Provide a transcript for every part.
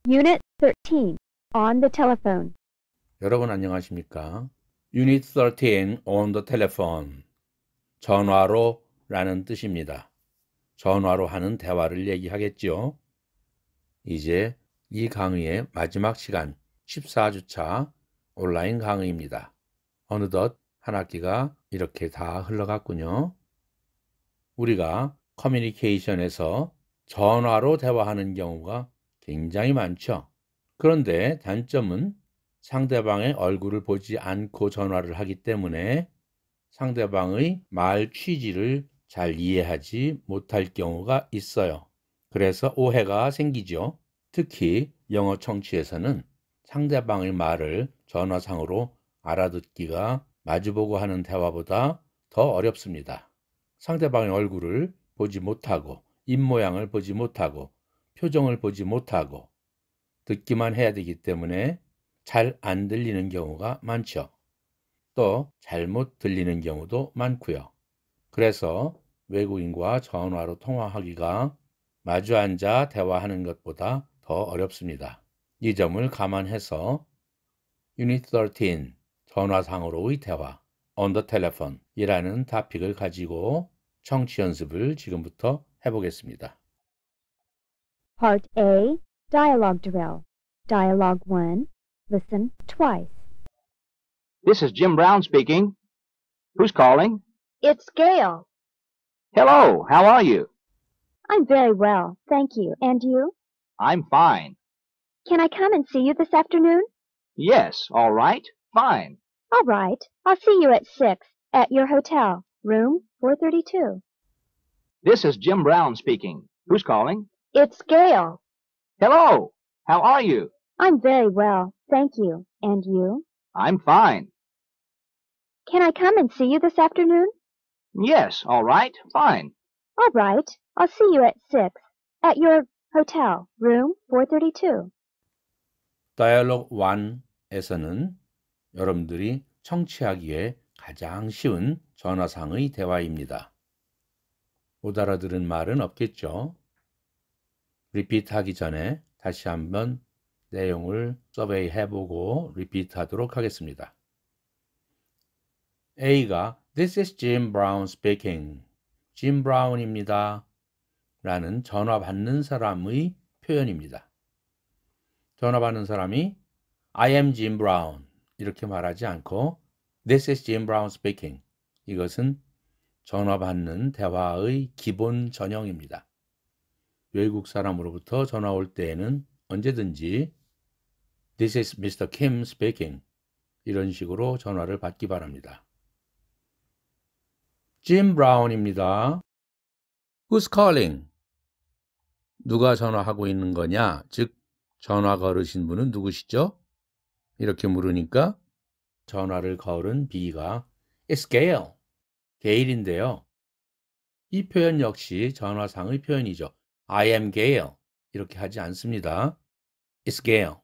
Unit 13. On the telephone. 여러분 안녕하십니까? Unit 13 on the telephone. 전화로 라는 뜻입니다. 전화로 하는 대화를 얘기하겠죠. 이제 이 강의의 마지막 시간 14주차 온라인 강의입니다. 어느덧 한 학기가 이렇게 다 흘러갔군요. 우리가 커뮤니케이션에서 전화로 대화하는 경우가 굉장히 많죠. 그런데 단점은 상대방의 얼굴을 보지 않고 전화를 하기 때문에 상대방의 말 취지를 잘 이해하지 못할 경우가 있어요. 그래서 오해가 생기죠. 특히 영어 청취에서는 상대방의 말을 전화상으로 알아듣기가 마주보고 하는 대화보다 더 어렵습니다. 상대방의 얼굴을 보지 못하고 입모양을 보지 못하고 표정을 보지 못하고 듣기만 해야 되기 때문에 잘 안 들리는 경우가 많죠. 또 잘못 들리는 경우도 많고요. 그래서 외국인과 전화로 통화하기가 마주 앉아 대화하는 것보다 더 어렵습니다. 이 점을 감안해서 Unit 13 전화상으로의 대화 on the telephone 이라는 토픽을 가지고 청취 연습을 지금부터 해보겠습니다. Part A. Dialogue drill. Dialogue 1. Listen twice. This is Jim Brown speaking. Who's calling? It's Gail. Hello, how are you? I'm very well, thank you. And you? I'm fine. Can I come and see you this afternoon? Yes, all right, fine. All right. I'll see you at 6 at your hotel, room 432. This is Jim Brown speaking. Who's calling? It's Gail. Hello, how are you? I'm very well, thank you. And you? I'm fine. Can I come and see you this afternoon? Yes, all right, fine. All right. I'll see you at 6 at your hotel, room 432. Dialogue 1에서는 여러분들이 청취하기에 가장 쉬운 전화상의 대화입니다. 못 알아들은 말은 없겠죠? 리피트 하기 전에 다시 한번 내용을 서베이 해보고 리피트 하도록 하겠습니다. A가 This is Jim Brown speaking. Jim Brown입니다. 라는 전화 받는 사람의 표현입니다. 전화 받는 사람이 I am Jim Brown 이렇게 말하지 않고 This is Jim Brown speaking. 이것은 전화 받는 대화의 기본 전형입니다. 외국 사람으로부터 전화 올 때에는 언제든지 This is Mr. Kim speaking. 이런 식으로 전화를 받기 바랍니다. Jim Brown입니다. Who's calling? 누가 전화하고 있는 거냐? 즉 전화 걸으신 분은 누구시죠? 이렇게 물으니까 전화를 걸은 B가 It's Gail. 게일인데요. 이 표현 역시 전화상의 표현이죠. I am Gail. 이렇게 하지 않습니다. It's Gail.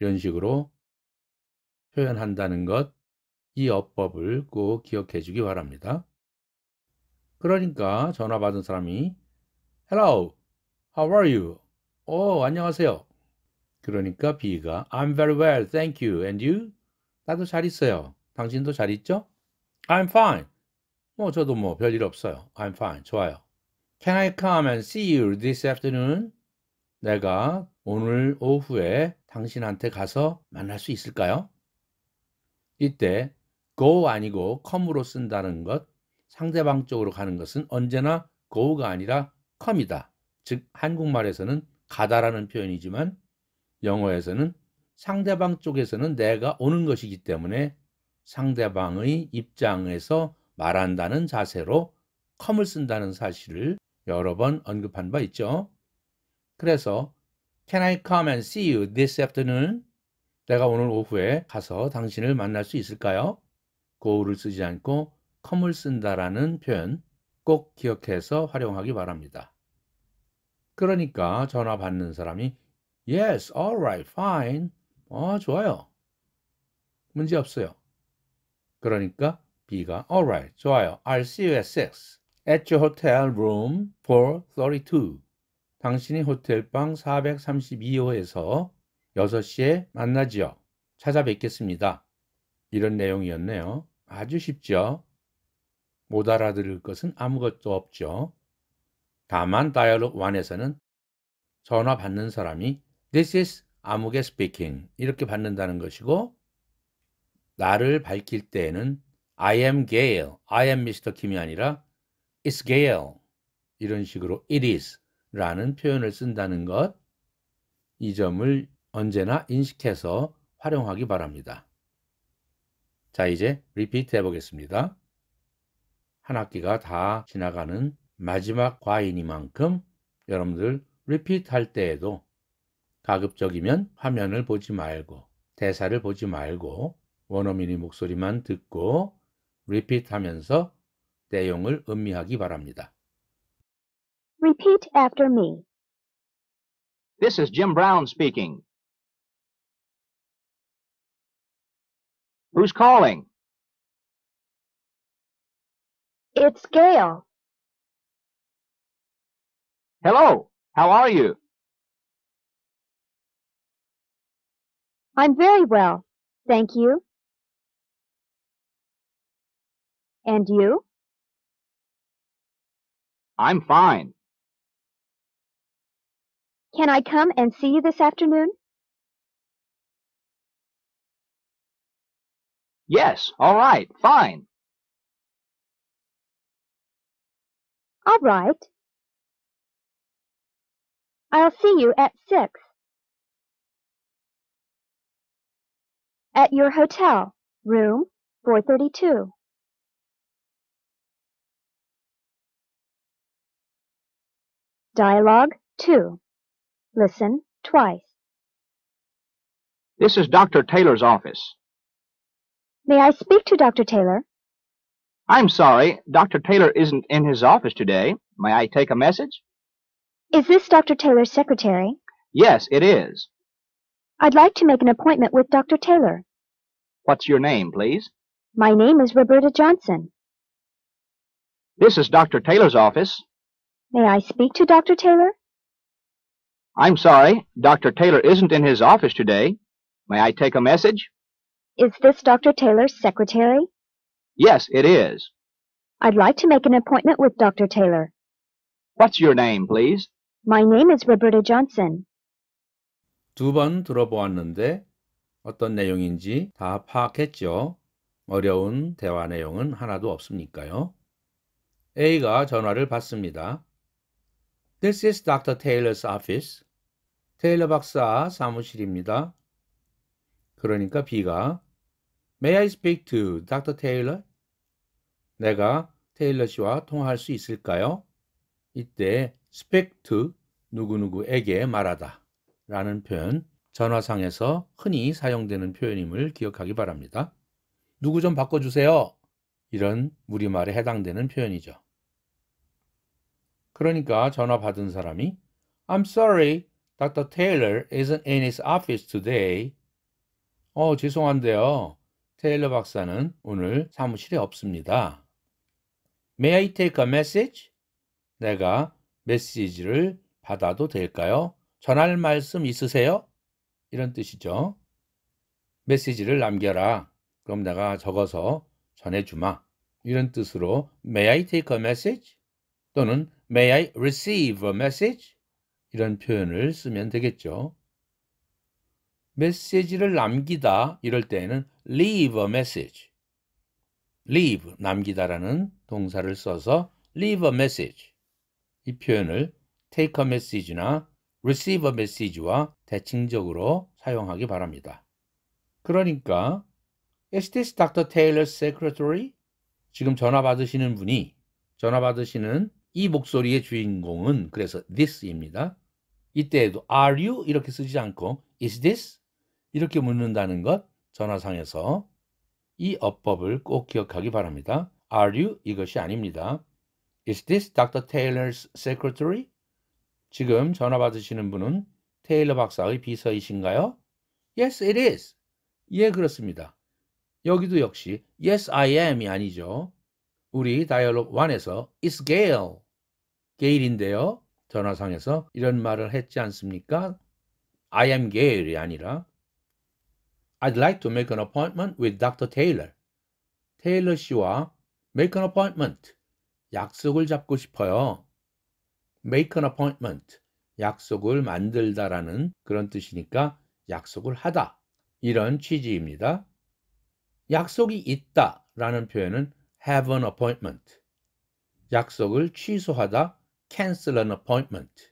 이런 식으로 표현한다는 것, 이 어법을 꼭 기억해 주기 바랍니다. 그러니까 전화 받은 사람이 Hello, how are you? 안녕하세요. 그러니까 B가 I'm very well, thank you. And you? 나도 잘 있어요. 당신도 잘 있죠? I'm fine. 저도 별일 없어요. I'm fine. 좋아요. Can I come and see you this afternoon? 내가 오늘 오후에 당신한테 가서 만날 수 있을까요? 이때 go 아니고 come으로 쓴다는 것, 상대방 쪽으로 가는 것은 언제나 go가 아니라 come이다. 즉 한국말에서는 가다라는 표현이지만 영어에서는 상대방 쪽에서는 내가 오는 것이기 때문에 상대방의 입장에서 말한다는 자세로 come을 쓴다는 사실을 여러 번 언급한 바 있죠. 그래서 Can I come and see you this afternoon? 내가 오늘 오후에 가서 당신을 만날 수 있을까요? go를 쓰지 않고 come을 쓴다라는 표현 꼭 기억해서 활용하기 바랍니다. 그러니까 전화 받는 사람이 Yes, all right, fine. 좋아요. 문제 없어요. 그러니까 B가 All right, 좋아요. I'll see you at 6 at your hotel room 432. 당신이 호텔방 432호에서 6시에 만나지요. 찾아뵙겠습니다. 이런 내용이었네요. 아주 쉽죠? 못 알아들을 것은 아무것도 없죠. 다만 다이얼로그 1에서는 전화 받는 사람이 This is 아무개 speaking 이렇게 받는다는 것이고, 나를 밝힐 때에는 I am Gail, I am Mr. Kim이 아니라 It's Gail 이런 식으로 It is 라는 표현을 쓴다는 것, 이 점을 언제나 인식해서 활용하기 바랍니다. 자, 이제 리피트 해보겠습니다. 한 학기가 다 지나가는 마지막 과이니만큼 여러분들 리피트 할 때에도 가급적이면 화면을 보지 말고 대사를 보지 말고 원어민의 목소리만 듣고 리피트 하면서 내용을 음미하기 바랍니다. Repeat after me. This is Jim Brown speaking. Who's calling? It's Gail. Hello, how are you? I'm very well, thank you. And you? I'm fine. Can I come and see you this afternoon? Yes, all right, fine. All right. I'll see you at 6. At your hotel, room 432. Dialogue 2. Listen twice. This is Dr. Taylor's office. May I speak to Dr. Taylor? I'm sorry, Dr. Taylor isn't in his office today. May I take a message? Is this Dr. Taylor's secretary? Yes, it is. I'd like to make an appointment with Dr. Taylor. What's your name, please? My name is Roberta Johnson. This is Dr. Taylor's office. May I speak to Dr. Taylor? I'm sorry, Dr. Taylor isn't in his office today. May I take a message? Is this Dr. Taylor's secretary? Yes, it is. I'd like to make an appointment with Dr. Taylor. What's your name, please? My name is Roberta Johnson. 2번 들어보았는데 어떤 내용인지 다 파악했죠? 어려운 대화 내용은 하나도 없으니까요. A가 전화를 받습니다. This is Dr. Taylor's office. 테일러 박사 사무실입니다. 그러니까 B가 May I speak to Dr. Taylor? 내가 테일러 씨와 통화할 수 있을까요? 이때 speak to 누구누구에게 말하다 라는 표현, 전화상에서 흔히 사용되는 표현임을 기억하기 바랍니다. 누구 좀 바꿔주세요. 이런 우리말에 해당되는 표현이죠. 그러니까 전화 받은 사람이 I'm sorry, Dr. Taylor isn't in his office today. 죄송한데요. 테일러 박사는 오늘 사무실에 없습니다. May I take a message? 내가 메시지를 받아도 될까요? 전할 말씀 있으세요? 이런 뜻이죠. 메시지를 남겨라. 그럼 내가 적어서 전해주마. 이런 뜻으로 May I take a message? 또는 May I receive a message? 이런 표현을 쓰면 되겠죠. 메시지를 남기다 이럴 때에는 leave a message. leave, 남기다라는 동사를 써서 leave a message. 이 표현을 take a message나 receive a message와 대칭적으로 사용하기 바랍니다. 그러니까 Is this Dr. Taylor's secretary? 지금 전화 받으시는 분이, 전화 받으시는 이 목소리의 주인공은 그래서 this입니다. 이때에도 are you? 이렇게 쓰지 않고 is this? 이렇게 묻는다는 것, 전화상에서 이 어법을 꼭 기억하기 바랍니다. Are you? 이것이 아닙니다. Is this Dr. Taylor's secretary? 지금 전화 받으시는 분은 테일러 박사의 비서이신가요? Yes, it is. 예, 그렇습니다. 여기도 역시 Yes, I am이 아니죠. 우리 다이얼로그 1에서 It's Gail. 게일인데요. 전화상에서 이런 말을 했지 않습니까? I am Gail이 아니라 I'd like to make an appointment with Dr. Taylor. 테일러 씨와 make an appointment. 약속을 잡고 싶어요. make an appointment. 약속을 만들다라는 그런 뜻이니까 약속을 하다. 이런 취지입니다. 약속이 있다라는 표현은 have an appointment. 약속을 취소하다 cancel an appointment.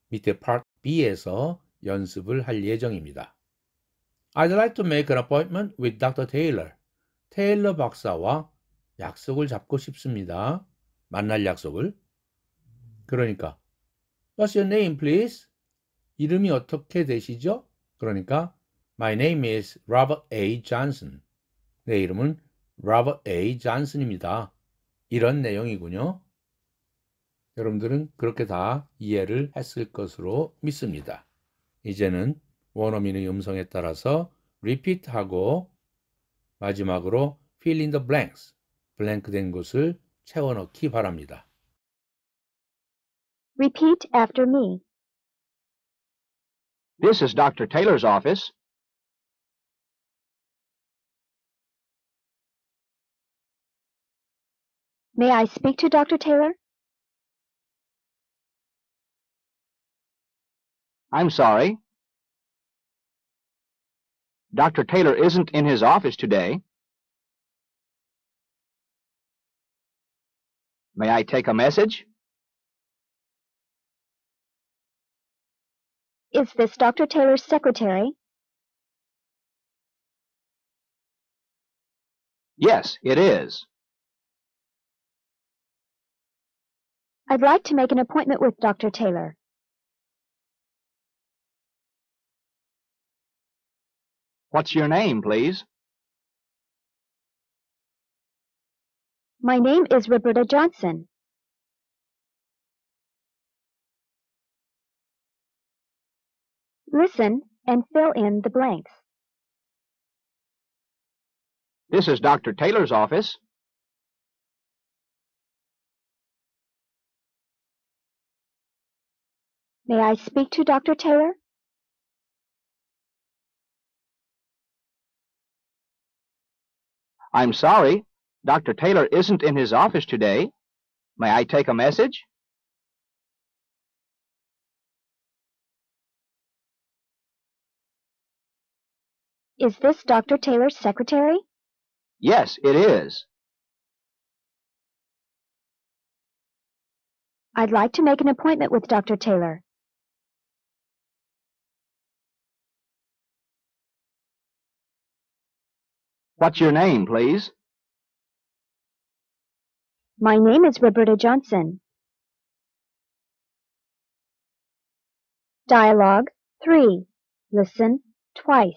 밑에 part B에서 연습을 할 예정입니다. I'd like to make an appointment with Dr. Taylor. 테일러 박사와 약속을 잡고 싶습니다. 만날 약속을. 그러니까 What's your name, please? 이름이 어떻게 되시죠? 그러니까 My name is Robert A. Johnson. 내 이름은 Robert A. Johnson입니다. 이런 내용이군요. 여러분들은 그렇게 다 이해를 했을 것으로 믿습니다. 이제는 원어민의 음성에 따라서 repeat하고 마지막으로 fill in the blanks, 블랭크 된 곳을 채워넣기 바랍니다. Repeat after me. This is Dr. Taylor's office. May I speak to Dr. Taylor? I'm sorry. Dr. Taylor isn't in his office today. May I take a message? Is this Dr. Taylor's secretary? Yes, it is. I'd like to make an appointment with Dr. Taylor. What's your name, please? My name is Roberta Johnson. Listen and fill in the blanks. This is Dr. Taylor's office. May I speak to Dr. Taylor? I'm sorry. Dr. Taylor isn't in his office today. May I take a message? Is this Dr. Taylor's secretary? Yes, it is. I'd like to make an appointment with Dr. Taylor. What's your name, please? My name is Roberta Johnson. Dialogue 3. Listen twice.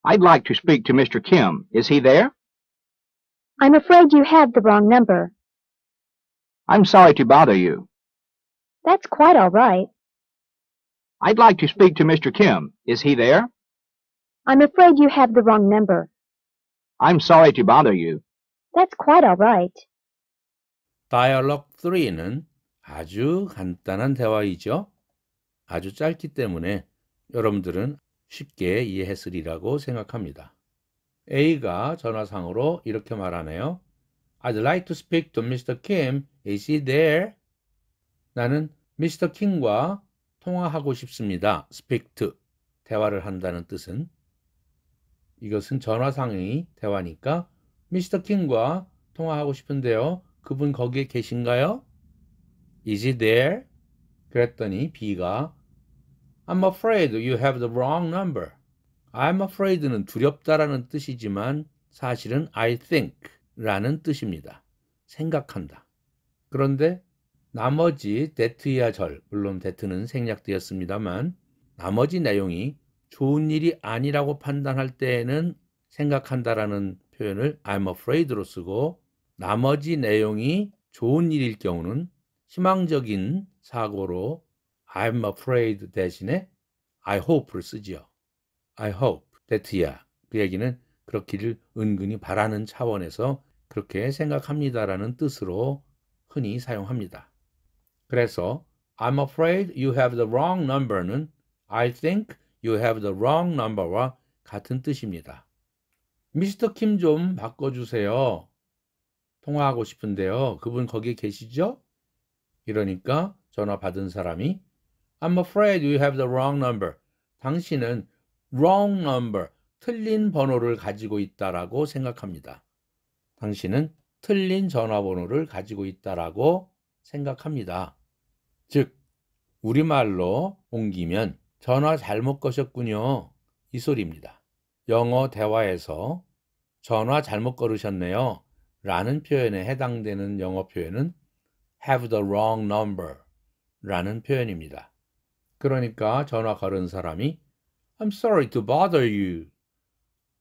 I'd like to speak to Mr. Kim. Is he there? I'm afraid you have the wrong number. I'm sorry to bother you. That's quite all right. I'd like to speak to Mr. Kim. Is he there? I'm afraid you have the wrong number. I'm sorry to bother you. That's quite all right. Dialogue 3는 아주 간단한 대화이죠. 아주 짧기 때문에 여러분들은 쉽게 이해했으리라고 생각합니다. A가 전화상으로 이렇게 말하네요. I'd like to speak to Mr. Kim. Is he there? 나는 Mr. Kim과 통화하고 싶습니다. Speak to. 대화를 한다는 뜻은. 이것은 전화상의 대화니까 Mr. Kim과 통화하고 싶은데요. 그분 거기에 계신가요? Is he there? 그랬더니 B가 I'm afraid you have the wrong number. I'm afraid는 두렵다라는 뜻이지만 사실은 I think 라는 뜻입니다. 생각한다. 그런데 나머지 that이야 절, 물론 that는 생략되었습니다만 나머지 내용이 좋은 일이 아니라고 판단할 때에는 생각한다라는 표현을 I'm afraid로 쓰고 나머지 내용이 좋은 일일 경우는 희망적인 사고로 I'm afraid 대신에 I hope를 쓰지요. I hope that야. 그 얘기는 그렇기를 은근히 바라는 차원에서 그렇게 생각합니다라는 뜻으로 흔히 사용합니다. 그래서 I'm afraid you have the wrong number는 I think you have the wrong number와 같은 뜻입니다. 미스터 킴 좀 바꿔주세요. 통화하고 싶은데요. 그분 거기 계시죠? 이러니까 전화 받은 사람이 I'm afraid you have the wrong number. 당신은 wrong number, 틀린 번호를 가지고 있다라고 생각합니다. 당신은 틀린 전화번호를 가지고 있다라고 생각합니다. 즉, 우리말로 옮기면 전화 잘못 거셨군요. 이 소리입니다. 영어 대화에서 전화 잘못 걸으셨네요. 라는 표현에 해당되는 영어 표현은 have the wrong number 라는 표현입니다. 그러니까 전화 걸은 사람이 I'm sorry to bother you.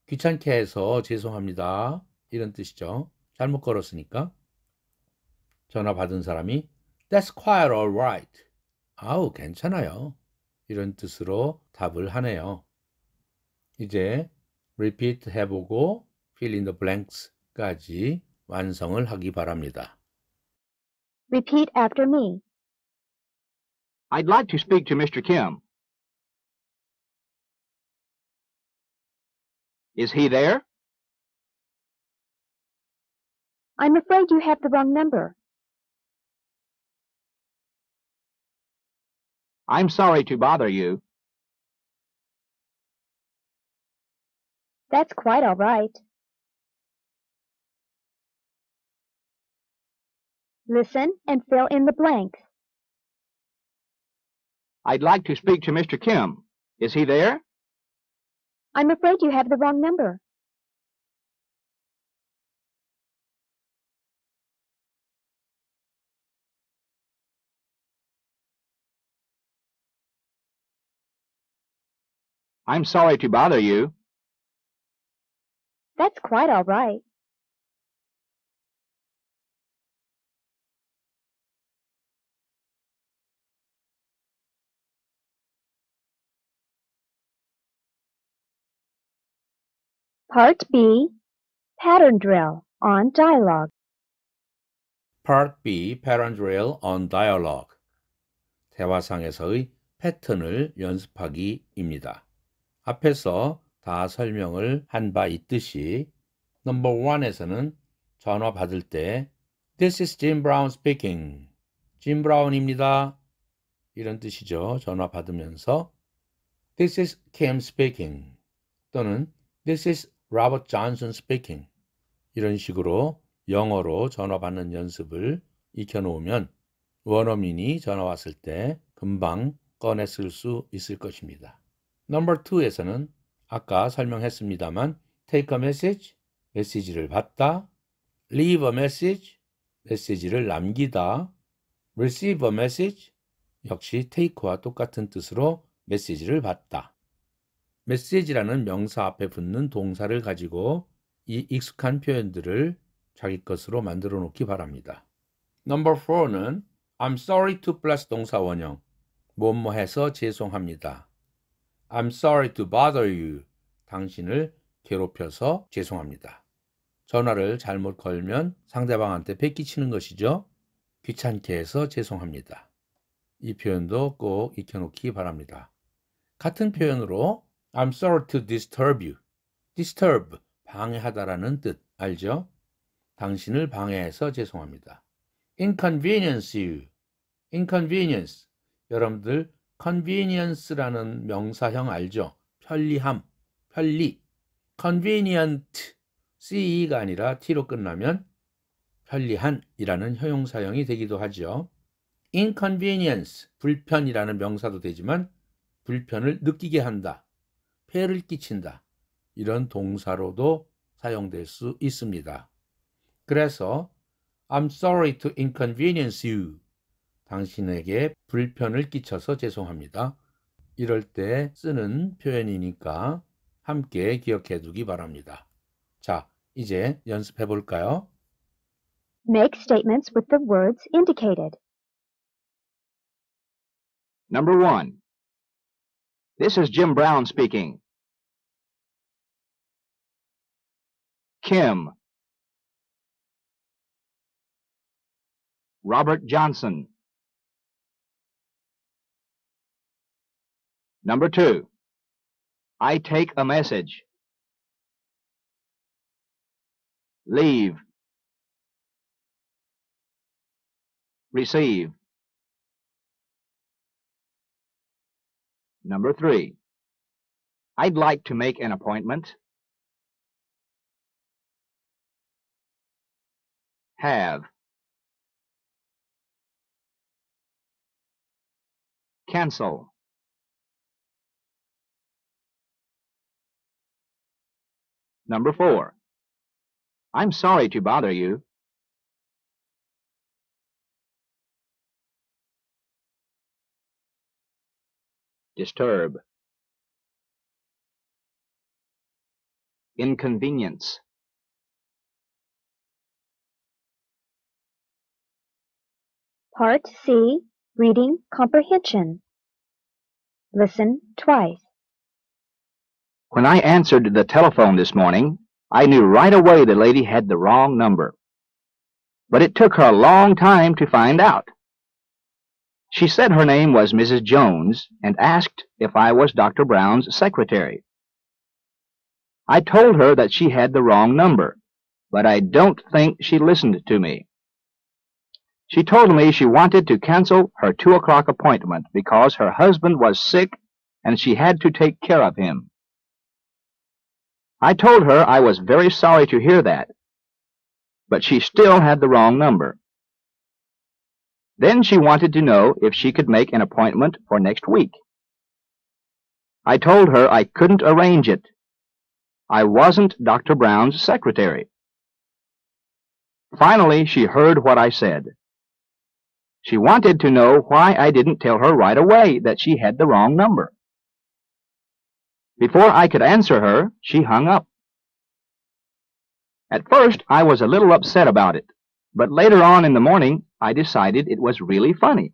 귀찮게 해서 죄송합니다. 이런 뜻이죠. 잘못 걸었으니까. 전화 받은 사람이 That's quite alright. 아우, 괜찮아요. 이런 뜻으로 답을 하네요. 이제 repeat 해보고 fill in the blanks까지 완성을 하기 바랍니다. Repeat after me. I'd like to speak to Mr. Kim. Is he there? I'm afraid you have the wrong number. I'm sorry to bother you. That's quite all right. Listen and fill in the blanks. I'd like to speak to Mr. Kim. Is he there? I'm afraid you have the wrong number. I'm sorry to bother you. That's quite all right. Part B, Pattern Drill on Dialogue. Part B, Pattern Drill on Dialogue. 대화상에서의 패턴을 연습하기입니다. 앞에서 다 설명을 한 바 있듯이 넘버 1에서는 전화 받을 때 This is Jim Brown speaking. Jim Brown입니다. 이런 뜻이죠. 전화 받으면서 This is Kim speaking. 또는 This is Robert Johnson speaking. 이런 식으로 영어로 전화 받는 연습을 익혀놓으면 원어민이 전화 왔을 때 금방 꺼내 쓸 수 있을 것입니다. 넘버 2에서는 아까 설명했습니다만 take a message, 메시지를 받다, leave a message, 메시지를 남기다, receive a message, 역시 take와 똑같은 뜻으로 메시지를 받다. 메시지라는 명사 앞에 붙는 동사를 가지고 이 익숙한 표현들을 자기 것으로 만들어 놓기 바랍니다. 넘버 4는 I'm sorry to 플러스 동사 원형, 뭐뭐 해서 죄송합니다. I'm sorry to bother you. 당신을 괴롭혀서 죄송합니다. 전화를 잘못 걸면 상대방한테 패기치는 것이죠. 귀찮게 해서 죄송합니다. 이 표현도 꼭 익혀놓기 바랍니다. 같은 표현으로 I'm sorry to disturb you. disturb, 방해하다라는 뜻 알죠? 당신을 방해해서 죄송합니다. inconvenience you. inconvenience. 여러분들 convenience라는 명사형 알죠? 편리함, 편리. convenient, ce가 아니라 t로 끝나면 편리한이라는 형용사형이 되기도 하죠. inconvenience, 불편이라는 명사도 되지만 불편을 느끼게 한다, 폐를 끼친다, 이런 동사로도 사용될 수 있습니다. 그래서 I'm sorry to inconvenience you. 당신에게 불편을 끼쳐서 죄송합니다. 이럴 때 쓰는 표현이니까 함께 기억해 두기 바랍니다. 자, 이제 연습해 볼까요? Make statements with the words indicated. Number 1. This is Jim Brown speaking. Kim. Robert Johnson. Number 2. I take a message. Leave. Receive. Number 3. I'd like to make an appointment. Have. Cancel. Number 4. I'm sorry to bother you. Disturb. Inconvenience. Part C, Reading Comprehension. Listen twice. When I answered the telephone this morning, I knew right away the lady had the wrong number. But it took her a long time to find out. She said her name was Mrs. Jones and asked if I was Dr. Brown's secretary. I told her that she had the wrong number, but I don't think she listened to me. She told me she wanted to cancel her 2 o'clock appointment because her husband was sick and she had to take care of him. I told her I was very sorry to hear that, but she still had the wrong number. Then she wanted to know if she could make an appointment for next week. I told her I couldn't arrange it. I wasn't Dr. Brown's secretary. Finally, she heard what I said. She wanted to know why I didn't tell her right away that she had the wrong number. Before I could answer her, she hung up. At first, I was a little upset about it, but later on in the morning, I decided it was really funny.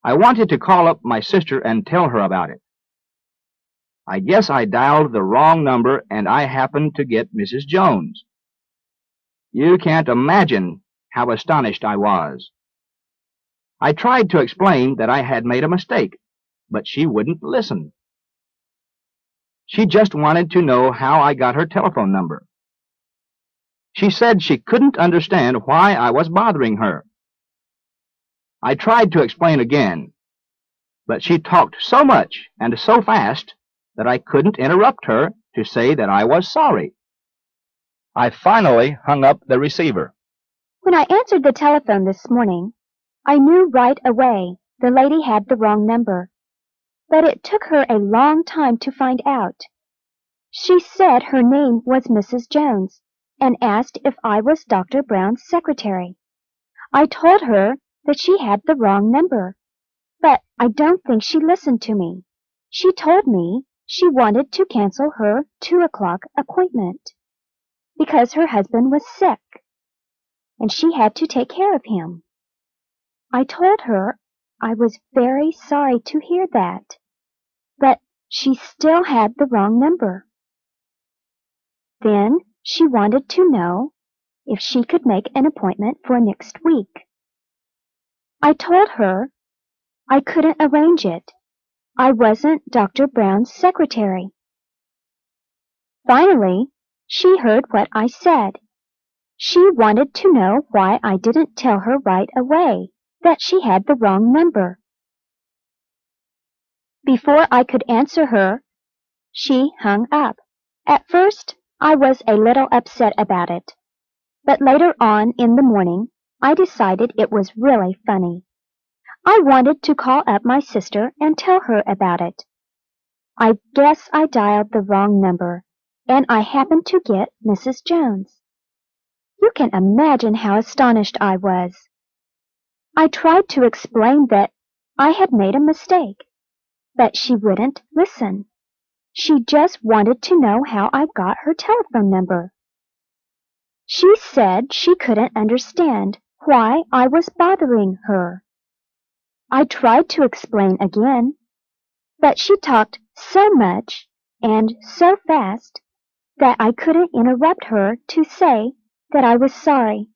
I wanted to call up my sister and tell her about it. I guess I dialed the wrong number and I happened to get Mrs. Jones. You can't imagine how astonished I was. I tried to explain that I had made a mistake, but she wouldn't listen. She just wanted to know how I got her telephone number. She said she couldn't understand why I was bothering her. I tried to explain again, but she talked so much and so fast that I couldn't interrupt her to say that I was sorry. I finally hung up the receiver. When I answered the telephone this morning, I knew right away the lady had the wrong number, but it took her a long time to find out. She said her name was Mrs. Jones and asked if I was Dr. Brown's secretary. I told her that she had the wrong number, but I don't think she listened to me. She told me she wanted to cancel her 2 o'clock appointment because her husband was sick and she had to take care of him. I told her I was very sorry to hear that, but she still had the wrong number. Then she wanted to know if she could make an appointment for next week. I told her I couldn't arrange it. I wasn't Dr. Brown's secretary. Finally, she heard what I said. She wanted to know why I didn't tell her right away that she had the wrong number. Before I could answer her, she hung up. At first, I was a little upset about it, but later on in the morning, I decided it was really funny. I wanted to call up my sister and tell her about it. I guess I dialed the wrong number, and I happened to get Mrs. Jones. You can imagine how astonished I was. I tried to explain that I had made a mistake, but she wouldn't listen. She just wanted to know how I got her telephone number. She said she couldn't understand why I was bothering her. I tried to explain again, but she talked so much and so fast that I couldn't interrupt her to say that I was sorry.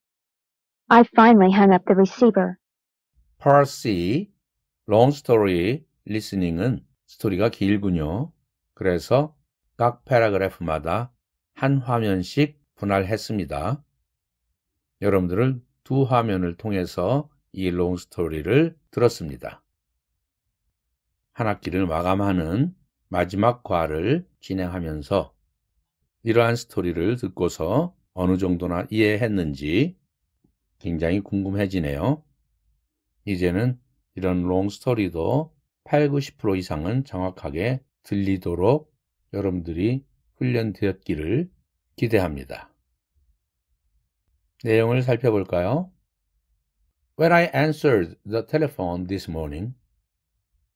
I finally hung up the receiver. Part C, Long Story Listening은 스토리가 길군요. 그래서 각 패러그래프마다 한 화면씩 분할했습니다. 여러분들은 두 화면을 통해서 이 롱스토리를 들었습니다. 한 학기를 마감하는 마지막 과를 진행하면서 이러한 스토리를 듣고서 어느 정도나 이해했는지 굉장히 궁금해지네요. 이제는 이런 롱스토리도 80~90% 이상은 정확하게 들리도록 여러분들이 훈련되었기를 기대합니다. 내용을 살펴볼까요? When I answered the telephone this morning,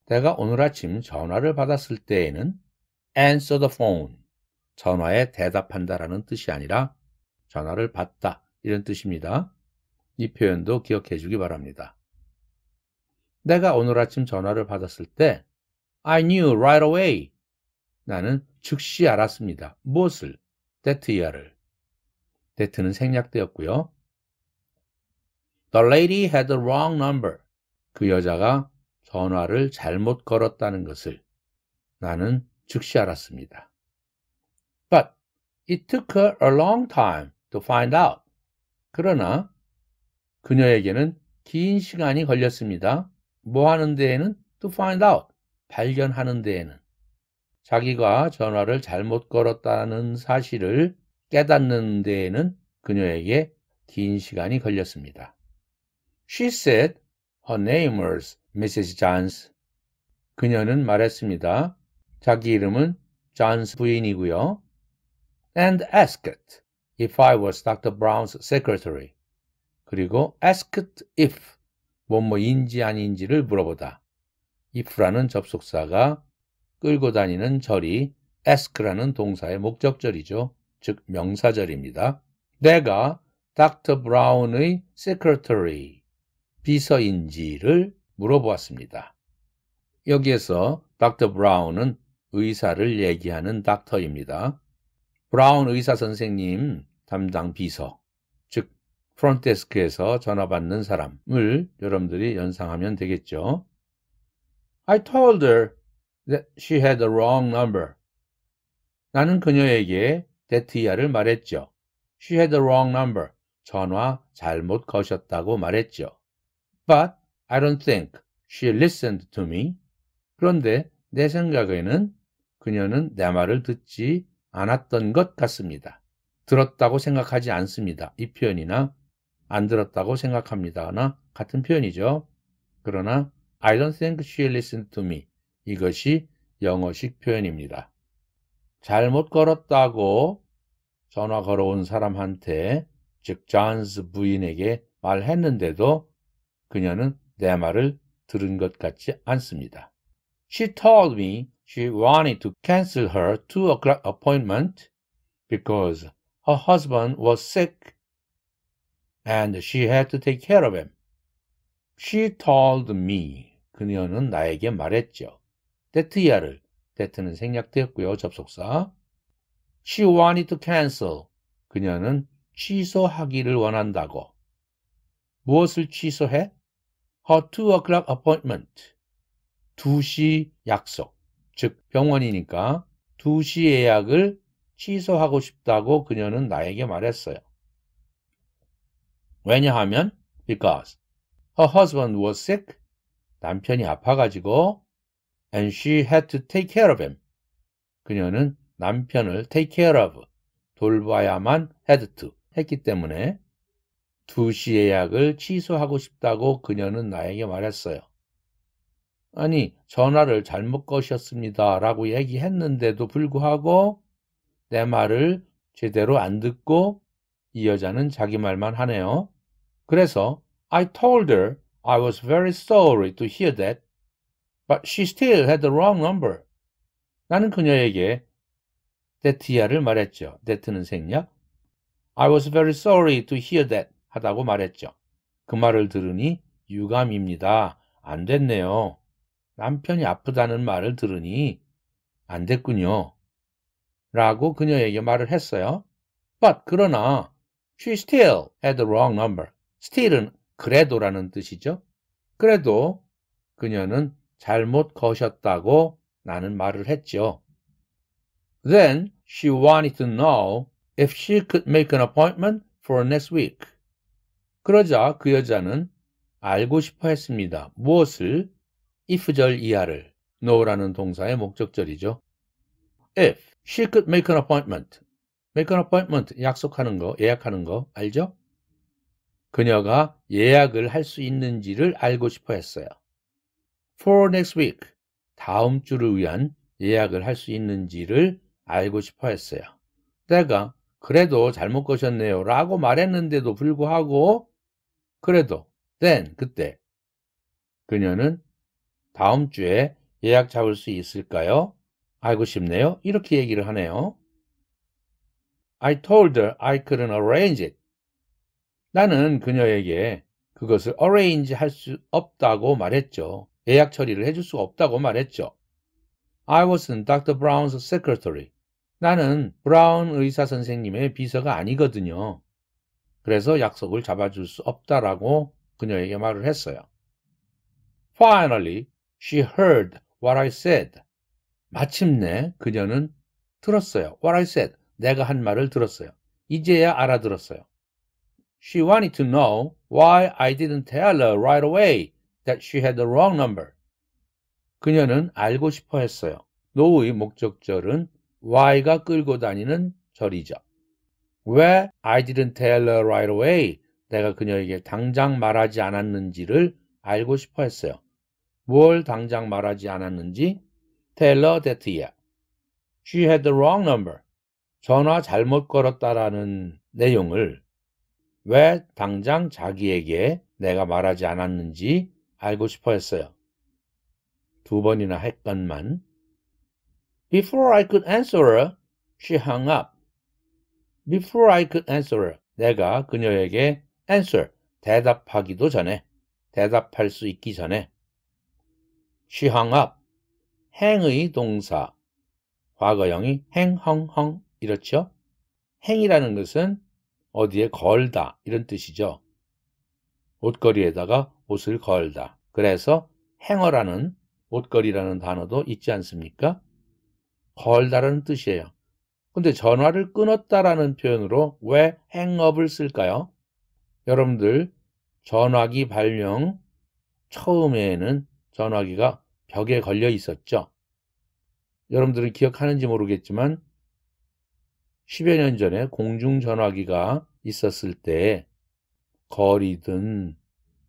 내가 오늘 아침 전화를 받았을 때에는 answer the phone, 전화에 대답한다라는 뜻이 아니라 전화를 받다 이런 뜻입니다. 이 표현도 기억해 주기 바랍니다. 내가 오늘 아침 전화를 받았을 때 I knew right away, 나는 즉시 알았습니다. 무엇을? that야를. that는 생략되었고요. The lady had the wrong number, 그 여자가 전화를 잘못 걸었다는 것을 나는 즉시 알았습니다. But it took her a long time to find out. 그러나 그녀에게는 긴 시간이 걸렸습니다. 뭐 하는 데에는? To find out, 발견하는 데에는. 자기가 전화를 잘못 걸었다는 사실을 깨닫는 데에는 그녀에게 긴 시간이 걸렸습니다. She said her name was Mrs. Johns. 그녀는 말했습니다. 자기 이름은 Johns 부인이고요. And asked if I was Dr. Brown's secretary. 그리고 asked if, 뭐뭐인지 아닌지를 물어보다. if라는 접속사가 끌고 다니는 절이 ask라는 동사의 목적절이죠. 즉 명사절입니다. 내가 Dr. Brown의 secretary, 비서인지를 물어보았습니다. 여기에서 Dr. Brown은 의사를 얘기하는 닥터입니다. 브라운 의사 선생님 담당 비서, 즉 프론트데스크에서 전화 받는 사람을 여러분들이 연상하면 되겠죠. I told her that she had the wrong number. 나는 그녀에게 that야를 말했죠. She had the wrong number. 전화 잘못 거셨다고 말했죠. But I don't think she listened to me. 그런데 내 생각에는 그녀는 내 말을 듣지 않았던 것 같습니다. 들었다고 생각하지 않습니다. 이 표현이나 안 들었다고 생각합니다나 같은 표현이죠. 그러나 I don't think she listened to me. 이것이 영어식 표현입니다. 잘못 걸었다고 전화 걸어온 사람한테, 즉 존스 부인에게 말했는데도 그녀는 내 말을 들은 것 같지 않습니다. She told me she wanted to cancel her 2 o'clock appointment because her husband was sick and she had to take care of him. She told me. 그녀는 나에게 말했죠. that야를, that는 생략되었고요. 접속사. She wanted to cancel. 그녀는 취소하기를 원한다고. 무엇을 취소해? Her 2 o'clock appointment. 2시 약속, 즉 병원이니까 2시 예약을 취소하고 싶다고 그녀는 나에게 말했어요. 왜냐하면 because her husband was sick, 남편이 아파가지고 and she had to take care of him, 그녀는 남편을 take care of, 돌봐야만 had to 했기 때문에 2시 예약을 취소하고 싶다고 그녀는 나에게 말했어요. 아니, 전화를 잘못 거셨습니다 라고 얘기했는데도 불구하고 내 말을 제대로 안 듣고 이 여자는 자기 말만 하네요. 그래서 I told her I was very sorry to hear that, but she still had the wrong number. 나는 그녀에게 that야를 말했죠. that는 생략. I was very sorry to hear that 하다고 말했죠. 그 말을 들으니 유감입니다. 안 됐네요. 남편이 아프다는 말을 들으니 안 됐군요. 라고 그녀에게 말을 했어요. But 그러나 she still had the wrong number. still은 그래도라는 뜻이죠. 그래도 그녀는 잘못 거셨다고 나는 말을 했죠. Then she wanted to know if she could make an appointment for next week. 그러자 그 여자는 알고 싶어 했습니다. 무엇을? if절 이하를. know라는 동사의 목적절이죠. If she could make an appointment. make an appointment, 약속하는 거, 예약하는 거 알죠? 그녀가 예약을 할 수 있는지를 알고 싶어 했어요. For next week, 다음 주를 위한 예약을 할 수 있는지를 알고 싶어 했어요. 내가 그래도 잘못 거셨네요 라고 말했는데도 불구하고 그래도 then, 그때 그녀는 다음 주에 예약 잡을 수 있을까요? 알고 싶네요. 이렇게 얘기를 하네요. I told her I couldn't arrange it. 나는 그녀에게 그것을 arrange 할 수 없다고 말했죠. 예약 처리를 해줄 수 없다고 말했죠. I wasn't Dr. Brown's secretary. 나는 브라운 의사 선생님의 비서가 아니거든요. 그래서 약속을 잡아줄 수 없다라고 그녀에게 말을 했어요. Finally, she heard what I said. 마침내 그녀는 들었어요. What I said. 내가 한 말을 들었어요. 이제야 알아들었어요. She wanted to know why I didn't tell her right away that she had the wrong number. 그녀는 알고 싶어 했어요. no의 목적절은 why가 끌고 다니는 절이죠. 왜 I didn't tell her right away? 내가 그녀에게 당장 말하지 않았는지를 알고 싶어 했어요. 뭘 당장 말하지 않았는지? Tell her that야. She had the wrong number. 전화 잘못 걸었다라는 내용을 왜 당장 자기에게 내가 말하지 않았는지 알고 싶어 했어요. 두 번이나 했건만. Before I could answer her, she hung up. Before I could answer her, 내가 그녀에게 answer, 대답하기도 전에, 대답할 수 있기 전에 she hung up, 행의 동사, 과거형이 hang 이렇죠? hang이라는 것은 어디에 걸다 이런 뜻이죠. 옷걸이에다가 옷을 걸다. 그래서 행어라는 옷걸이라는 단어도 있지 않습니까? 걸다라는 뜻이에요. 근데 전화를 끊었다라는 표현으로 왜 행업을 쓸까요? 여러분들 전화기 발명 처음에는 전화기가 벽에 걸려 있었죠. 여러분들은 기억하는지 모르겠지만 10여 년 전에 공중전화기가 있었을 때 거리든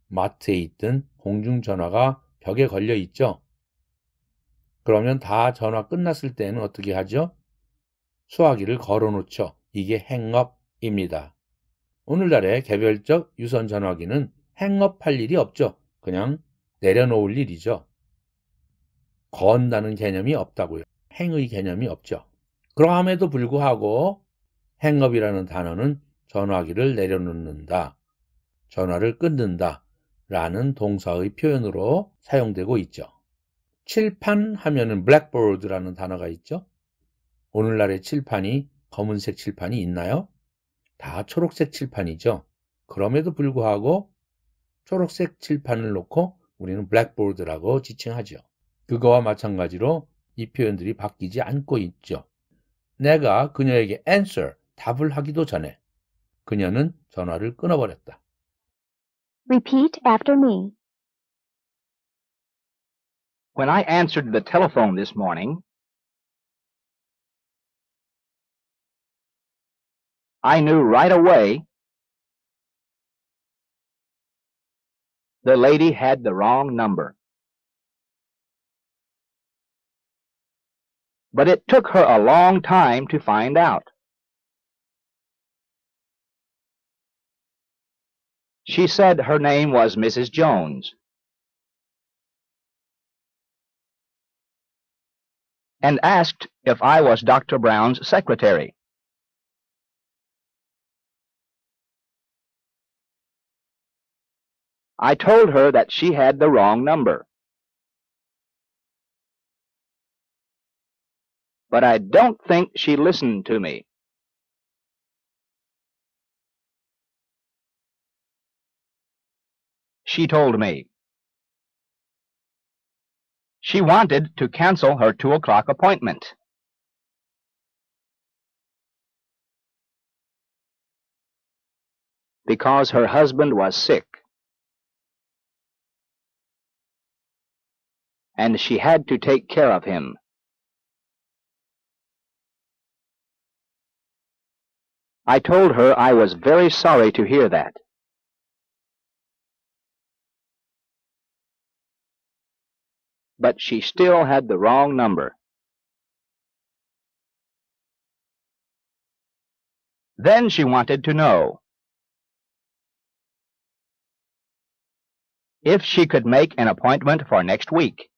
마트에 있든 공중전화가 벽에 걸려 있죠. 그러면 다 전화 끝났을 때는 어떻게 하죠? 수화기를 걸어놓죠. 이게 행업입니다. 오늘날의 개별적 유선 전화기는 행업할 일이 없죠. 그냥 내려놓을 일이죠. 건다는 개념이 없다고요. 행의 개념이 없죠. 그러함에도 불구하고 행업이라는 단어는 전화기를 내려놓는다, 전화를 끊는다 라는 동사의 표현으로 사용되고 있죠. 칠판 하면은 blackboard라는 단어가 있죠. 오늘날의 칠판이 검은색 칠판이 있나요? 다 초록색 칠판이죠. 그럼에도 불구하고 초록색 칠판을 놓고 우리는 blackboard라고 지칭하죠. 그거와 마찬가지로 이 표현들이 바뀌지 않고 있죠. 내가 그녀에게 answer, 답을 하기도 전에 그녀는 전화를 끊어버렸다. Repeat after me. When I answered the telephone this morning, I knew right away the lady had the wrong number. But it took her a long time to find out. She said her name was Mrs. Jones, and asked if I was Dr. Brown's secretary. I told her that she had the wrong number. But I don't think she listened to me. She told me, She wanted to cancel her 2 o'clock appointment. Because her husband was sick, and she had to take care of him. I told her I was very sorry to hear that. But she still had the wrong number. Then she wanted to know if she could make an appointment for next week.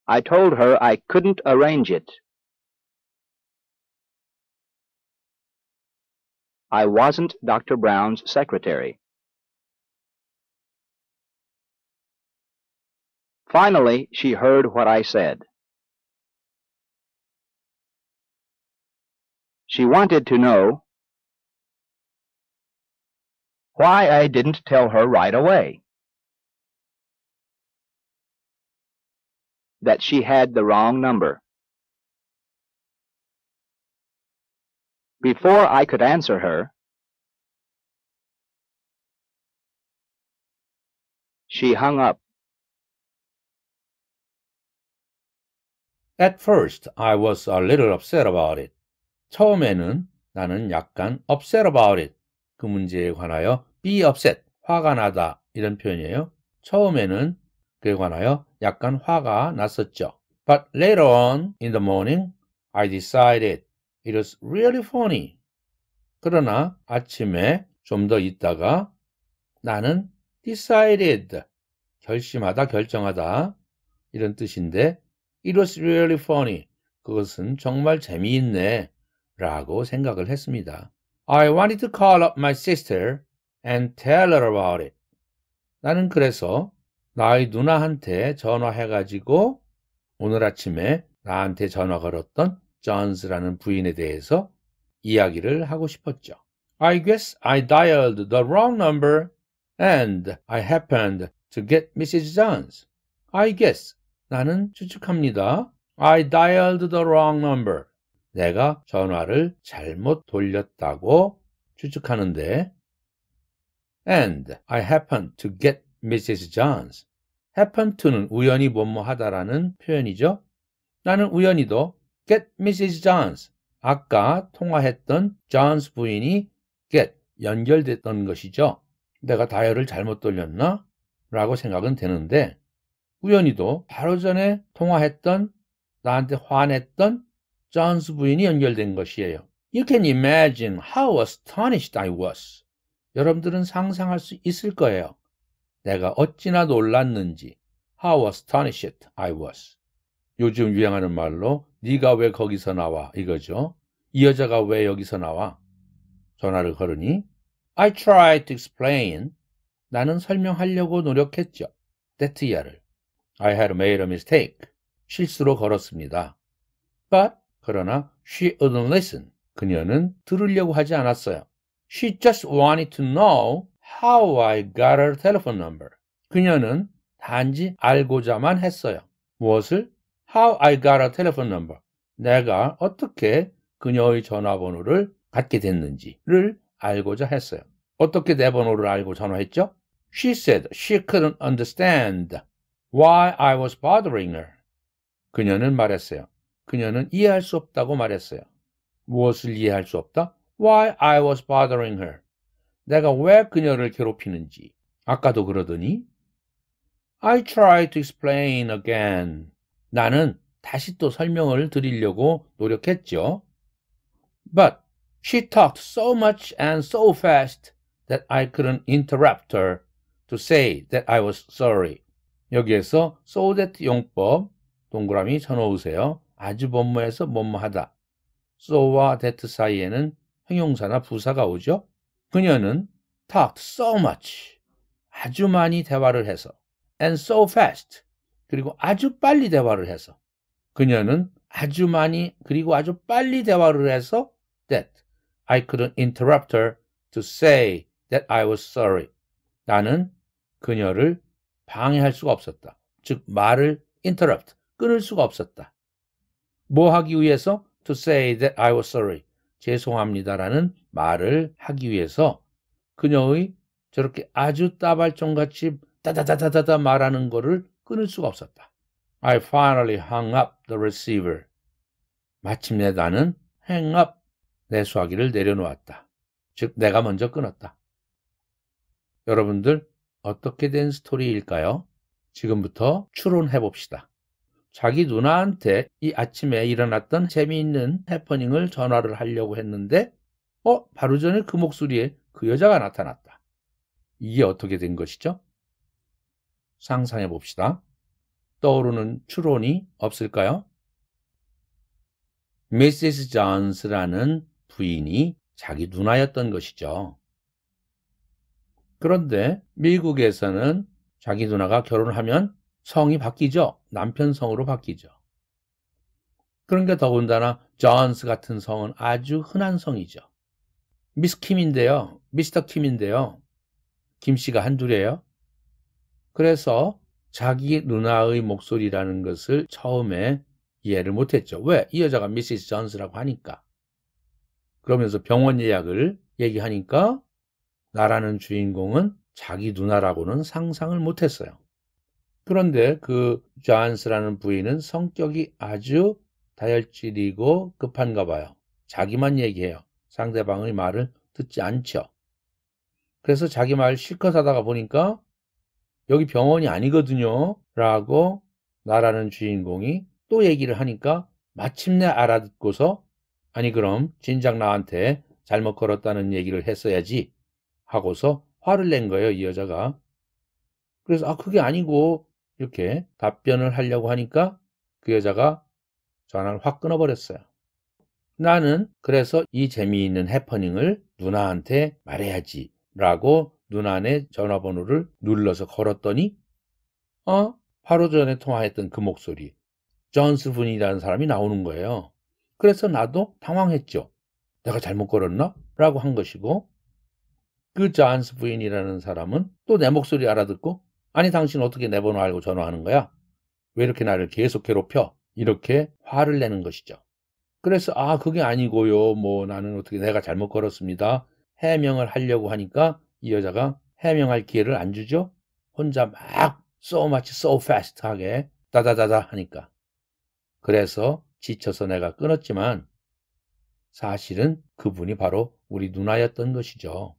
I told her I couldn't arrange it. I wasn't Dr. Brown's secretary. Finally, she heard what I said. She wanted to know why I didn't tell her right away that she had the wrong number. Before I could answer her, she hung up. At first, I was a little upset about it. 처음에는 나는 약간 upset about it. 그 문제에 관하여 be upset, 화가 나다 이런 표현이에요. 처음에는 그에 관하여 약간 화가 났었죠. But later on in the morning, I decided it was really funny. 그러나 아침에 좀 더 있다가 나는 decided, 결심하다, 결정하다 이런 뜻인데 it was really funny. 그것은 정말 재미있네 라고 생각을 했습니다. I wanted to call up my sister and tell her about it. 나는 그래서 나의 누나한테 전화해가지고 오늘 아침에 나한테 전화 걸었던 존스라는 부인에 대해서 이야기를 하고 싶었죠. I guess I dialed the wrong number and I happened to get Mrs. Jones. I guess, 나는 추측합니다. I dialed the wrong number. 내가 전화를 잘못 돌렸다고 추측하는데 and I happened to get Mrs. Jones. happen to는 우연히 뭐뭐하다라는 표현이죠. 나는 우연히도 get Mrs. Jones. 아까 통화했던 Jones 부인이 get, 연결됐던 것이죠. 내가 다이얼을 잘못 돌렸나? 라고 생각은 되는데 우연히도 바로 전에 통화했던 나한테 화냈던 존스 부인이 연결된 것이에요. You can imagine how astonished I was. 여러분들은 상상할 수 있을 거예요. 내가 어찌나 놀랐는지. How astonished I was. 요즘 유행하는 말로 네가 왜 거기서 나와 이거죠. 이 여자가 왜 여기서 나와? 전화를 걸으니 I tried to explain. 나는 설명하려고 노력했죠. that야를. I had made a mistake. 실수로 걸었습니다. But 그러나 she wouldn't listen. 그녀는 들으려고 하지 않았어요. She just wanted to know how I got her telephone number. 그녀는 단지 알고자만 했어요. 무엇을? How I got her telephone number. 내가 어떻게 그녀의 전화번호를 갖게 됐는지를 알고자 했어요. 어떻게 내 번호를 알고 전화했죠? She said she couldn't understand why I was bothering her. 그녀는 말했어요. 그녀는 이해할 수 없다고 말했어요. 무엇을 이해할 수 없다? Why I was bothering her. 내가 왜 그녀를 괴롭히는지. 아까도 그러더니 I tried to explain again. 나는 다시 또 설명을 드리려고 노력했죠. But she talked so much and so fast that I couldn't interrupt her to say that I was sorry. 여기에서 so that 용법 동그라미 쳐놓으세요. 아주 뭐뭐해서 뭐뭐하다. so와 that 사이에는 형용사나 부사가 오죠. 그녀는 talked so much. 아주 많이 대화를 해서 and so fast. 그리고 아주 빨리 대화를 해서 그녀는 아주 많이 그리고 아주 빨리 대화를 해서 that I couldn't interrupt her to say that I was sorry. 나는 그녀를 방해할 수가 없었다. 즉 말을 interrupt, 끊을 수가 없었다. 뭐 하기 위해서? To say that I was sorry. 죄송합니다라는 말을 하기 위해서 그녀의 저렇게 아주 따발총같이 따다다다다다 말하는 거를 끊을 수가 없었다. I finally hung up the receiver. 마침내 나는 hang up, 내 수화기를 내려놓았다. 즉 내가 먼저 끊었다. 여러분들 어떻게 된 스토리일까요? 지금부터 추론해 봅시다. 자기 누나한테 이 아침에 일어났던 재미있는 해퍼닝을 전화를 하려고 했는데 바로 전에 그 목소리에 그 여자가 나타났다. 이게 어떻게 된 것이죠? 상상해 봅시다. 떠오르는 추론이 없을까요? Mrs. Jones라는 부인이 자기 누나였던 것이죠. 그런데 미국에서는 자기 누나가 결혼을 하면 성이 바뀌죠. 남편 성으로 바뀌죠. 그러니까 더군다나 존스 같은 성은 아주 흔한 성이죠. 미스 킴인데요. 미스터 킴인데요. 김씨가 한둘이에요. 그래서 자기 누나의 목소리라는 것을 처음에 이해를 못했죠. 왜? 이 여자가 미시스 존스라고 하니까. 그러면서 병원 예약을 얘기하니까 나라는 주인공은 자기 누나라고는 상상을 못했어요. 그런데 그 존스라는 부인은 성격이 아주 다혈질이고 급한가 봐요. 자기만 얘기해요. 상대방의 말을 듣지 않죠. 그래서 자기 말 실컷 하다가 보니까 여기 병원이 아니거든요 라고 나라는 주인공이 또 얘기를 하니까 마침내 알아듣고서 아니 그럼 진작 나한테 잘못 걸었다는 얘기를 했어야지 하고서 화를 낸 거예요, 이 여자가. 그래서 그게 아니고 이렇게 답변을 하려고 하니까 그 여자가 전화를 확 끊어버렸어요. 나는 그래서 이 재미있는 해퍼닝을 누나한테 말해야지 라고 누나네 전화번호를 눌러서 걸었더니 바로 전에 통화했던 그 목소리 존스 분이라는 사람이 나오는 거예요. 그래서 나도 당황했죠. 내가 잘못 걸었나? 라고 한 것이고 그 존스 부인이라는 사람은 또 내 목소리 알아듣고 아니 당신 어떻게 내 번호 알고 전화하는 거야? 왜 이렇게 나를 계속 괴롭혀? 이렇게 화를 내는 것이죠. 그래서 그게 아니고요. 나는 어떻게 내가 잘못 걸었습니다. 해명을 하려고 하니까 이 여자가 해명할 기회를 안 주죠. 혼자 막 so much, so fast 하게 다다다다 하니까. 그래서 지쳐서 내가 끊었지만 사실은 그분이 바로 우리 누나였던 것이죠.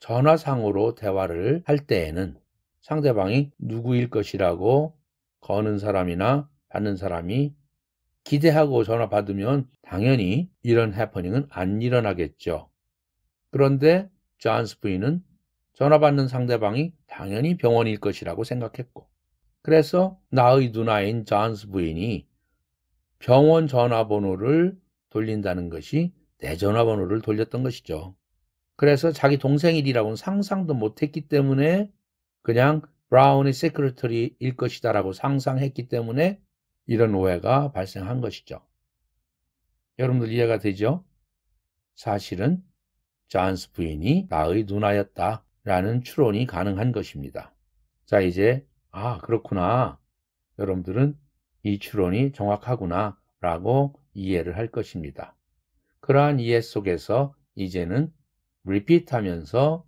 전화상으로 대화를 할 때에는 상대방이 누구일 것이라고 거는 사람이나 받는 사람이 기대하고 전화 받으면 당연히 이런 해퍼닝은 안 일어나겠죠. 그런데 존스 부인은 전화 받는 상대방이 당연히 병원일 것이라고 생각했고 그래서 나의 누나인 존스 부인이 병원 전화번호를 돌린다는 것이 내 전화번호를 돌렸던 것이죠. 그래서 자기 동생 일이라고는 상상도 못했기 때문에 그냥 브라운의 세크리터리일 것이다 라고 상상했기 때문에 이런 오해가 발생한 것이죠. 여러분들 이해가 되죠? 사실은 존스 부인이 나의 누나였다 라는 추론이 가능한 것입니다. 자 이제 그렇구나. 여러분들은 이 추론이 정확하구나 라고 이해를 할 것입니다. 그러한 이해 속에서 이제는 repeat 하면서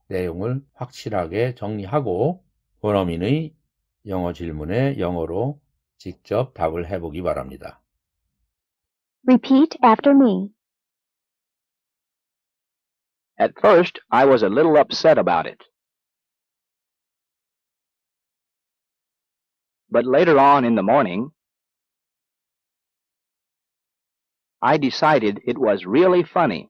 내용을 확실하게 정리하고 원어민의 영어 질문에 영어로 직접 답을 해보기 바랍니다. Repeat after me. At first, I was a little upset about it. But later on in the morning, I decided it was really funny.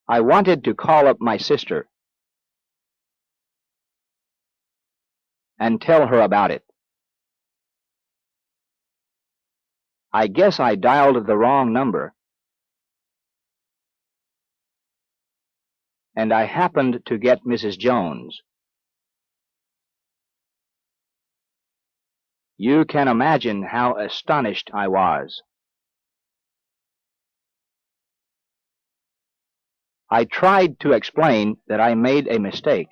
I wanted to call up my sister and tell her about it. I guess I dialed the wrong number, and I happened to get Mrs. Jones. You can imagine how astonished I was. I tried to explain that I made a mistake.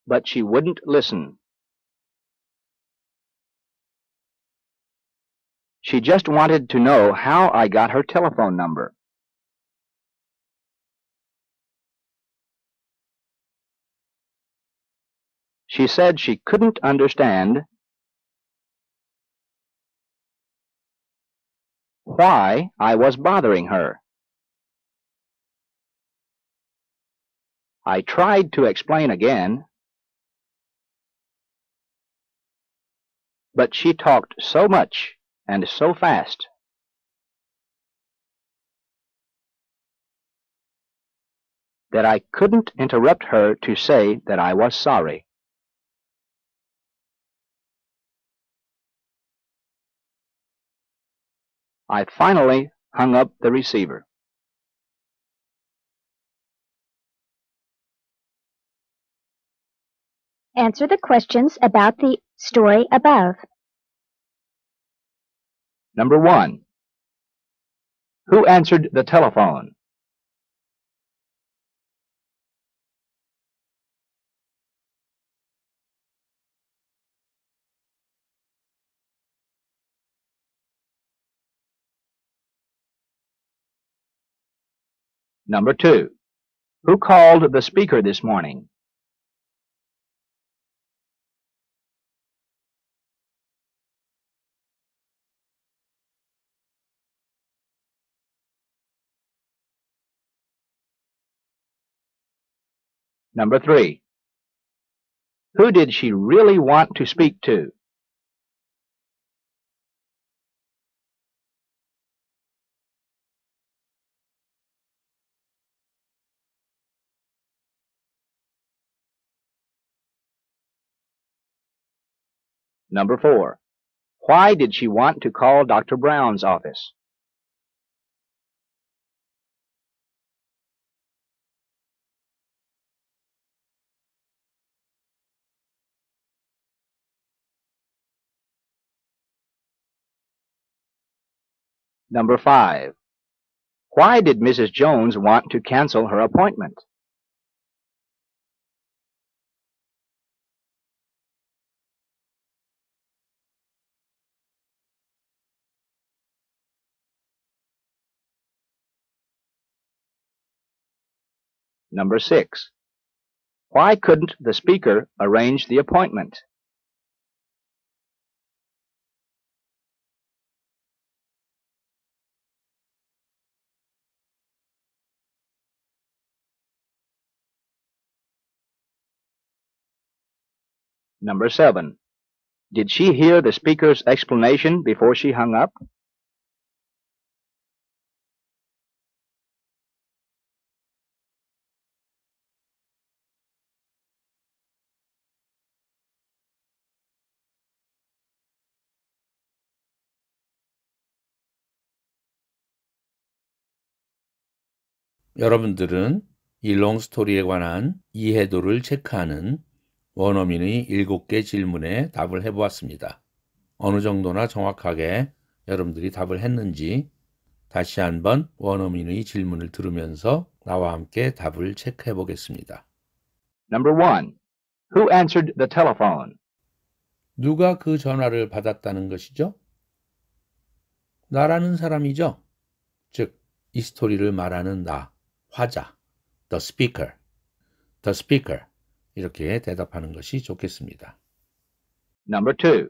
But she wouldn't listen. She just wanted to know how I got her telephone number. She said she couldn't understand why I was bothering her. I tried to explain again, but she talked so much and so fast that I couldn't interrupt her to say that I was sorry. I finally hung up the receiver. Answer the questions about the story above. Number 1. Who answered the telephone? Number 2. Who called the speaker this morning? Number 3. Who did she really want to speak to? Number 4. Why did she want to call Dr. Brown's office? Number 5. Why did Mrs. Jones want to cancel her appointment? Number 6. Why couldn't the speaker arrange the appointment? Number 7. Did she hear the speaker's explanation before she hung up? 여러분들은 이 롱스토리에 관한 이해도를 체크하는 원어민의 7개 질문에 답을 해보았습니다. 어느 정도나 정확하게 여러분들이 답을 했는지 다시 한번 원어민의 질문을 들으면서 나와 함께 답을 체크해 보겠습니다. Number 1. Who answered the telephone? 누가 그 전화를 받았다는 것이죠? 나라는 사람이죠. 즉, 이 스토리를 말하는 나, 화자, the speaker, the speaker 이렇게 대답하는 것이 좋겠습니다. Number 2.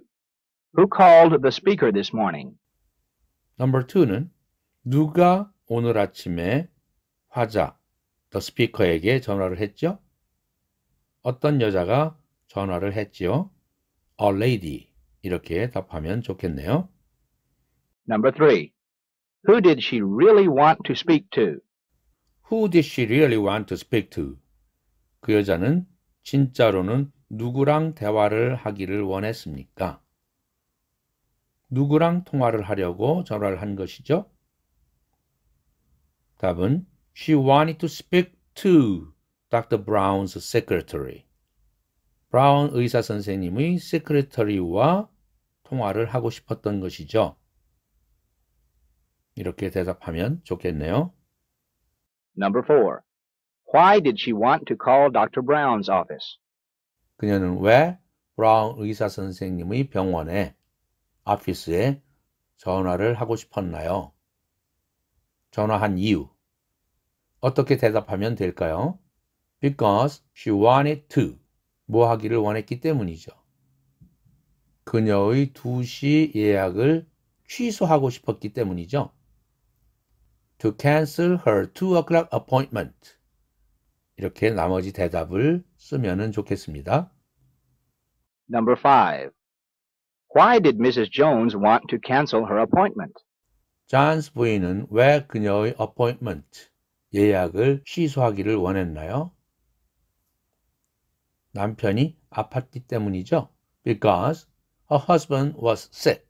Who called the speaker this morning? Number 2는 누가 오늘 아침에 화자, the speaker에게 전화를 했죠? 어떤 여자가 전화를 했지요? A lady 이렇게 답하면 좋겠네요. Number 3. Who did she really want to speak to? Who did she really want to speak to? 그 여자는 진짜로는 누구랑 대화를 하기를 원했습니까? 누구랑 통화를 하려고 전화를 한 것이죠? 답은 She wanted to speak to Dr. Brown's secretary. 브라운 의사 선생님의 secretary와 통화를 하고 싶었던 것이죠. 이렇게 대답하면 좋겠네요. Number 4. Why did she want to call Dr. Brown's office? 그녀는 왜 브라운 의사 선생님의 병원에, 오피스에 전화를 하고 싶었나요? 전화한 이유. 어떻게 대답하면 될까요? Because she wanted to. 뭐 하기를 원했기 때문이죠. 그녀의 2시 예약을 취소하고 싶었기 때문이죠. To cancel her 2 o'clock appointment. 이렇게 나머지 대답을 쓰면 좋겠습니다. Number 5. Why did Mrs. Jones want to cancel her appointment? 존스 부인은 왜 그녀의 appointment, 예약을 취소하기를 원했나요? 남편이 아팠기 때문이죠. Because her husband was sick.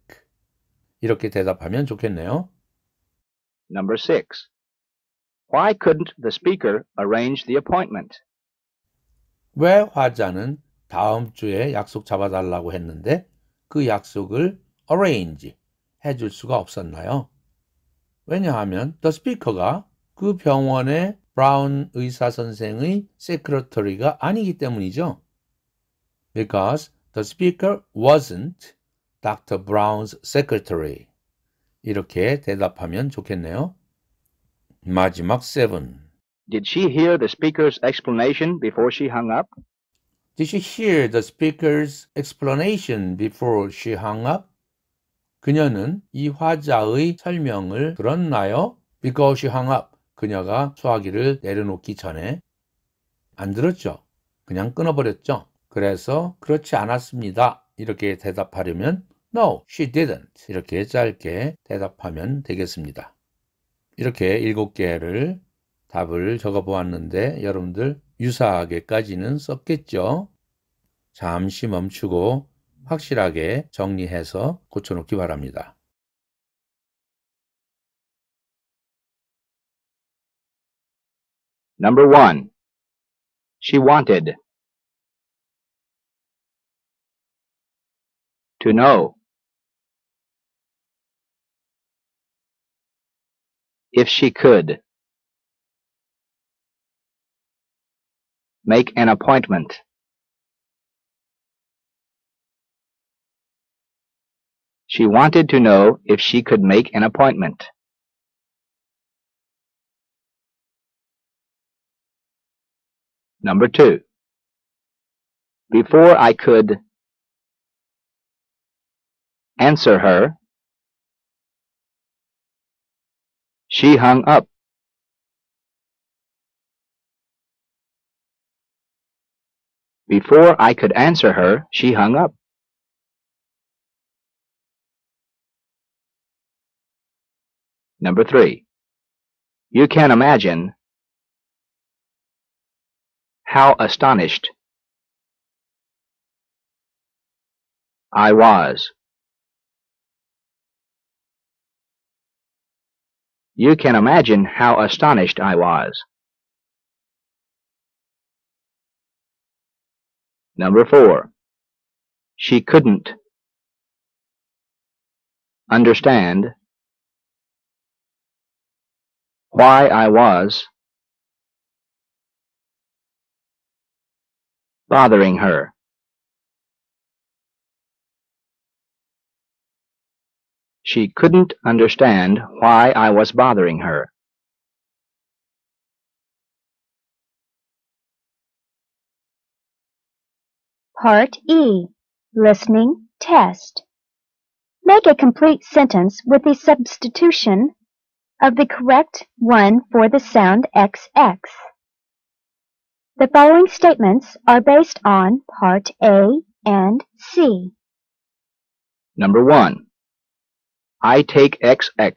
이렇게 대답하면 좋겠네요. Number 6. Why couldn't the speaker arrange the appointment? 왜 화자는 다음 주에 약속 잡아달라고 했는데 그 약속을 arrange 해줄 수가 없었나요? 왜냐하면 the speaker가 그 병원의 브라운 의사 선생의 secretary가 아니기 때문이죠. Because the speaker wasn't Dr. Brown's secretary. 이렇게 대답하면 좋겠네요. 마지막 7. Did she hear the speaker's explanation before she hung up? Did she hear the speaker's explanation before she hung up? 그녀는 이 화자의 설명을 들었나요? Because she hung up. 그녀가 수화기를 내려놓기 전에 안 들었죠. 그냥 끊어버렸죠. 그래서 그렇지 않았습니다. 이렇게 대답하려면 No, she didn't. 이렇게 짧게 대답하면 되겠습니다. 이렇게 7개를 답을 적어보았는데 여러분들 유사하게까지는 썼겠죠? 잠시 멈추고 확실하게 정리해서 고쳐놓기 바랍니다. Number 1. She wanted to know if she could make an appointment. She wanted to know if she could make an appointment. Number 2. Before I could answer her, she hung up. Before I could answer her, she hung up. Number 3. You can imagine how astonished I was. You can imagine how astonished I was. Number 4. She couldn't understand why I was bothering her. She couldn't understand why I was bothering her. Part E. Listening Test. Make a complete sentence with the substitution of the correct one for the sound XX. The following statements are based on Part A and C. Number 1. I take XX.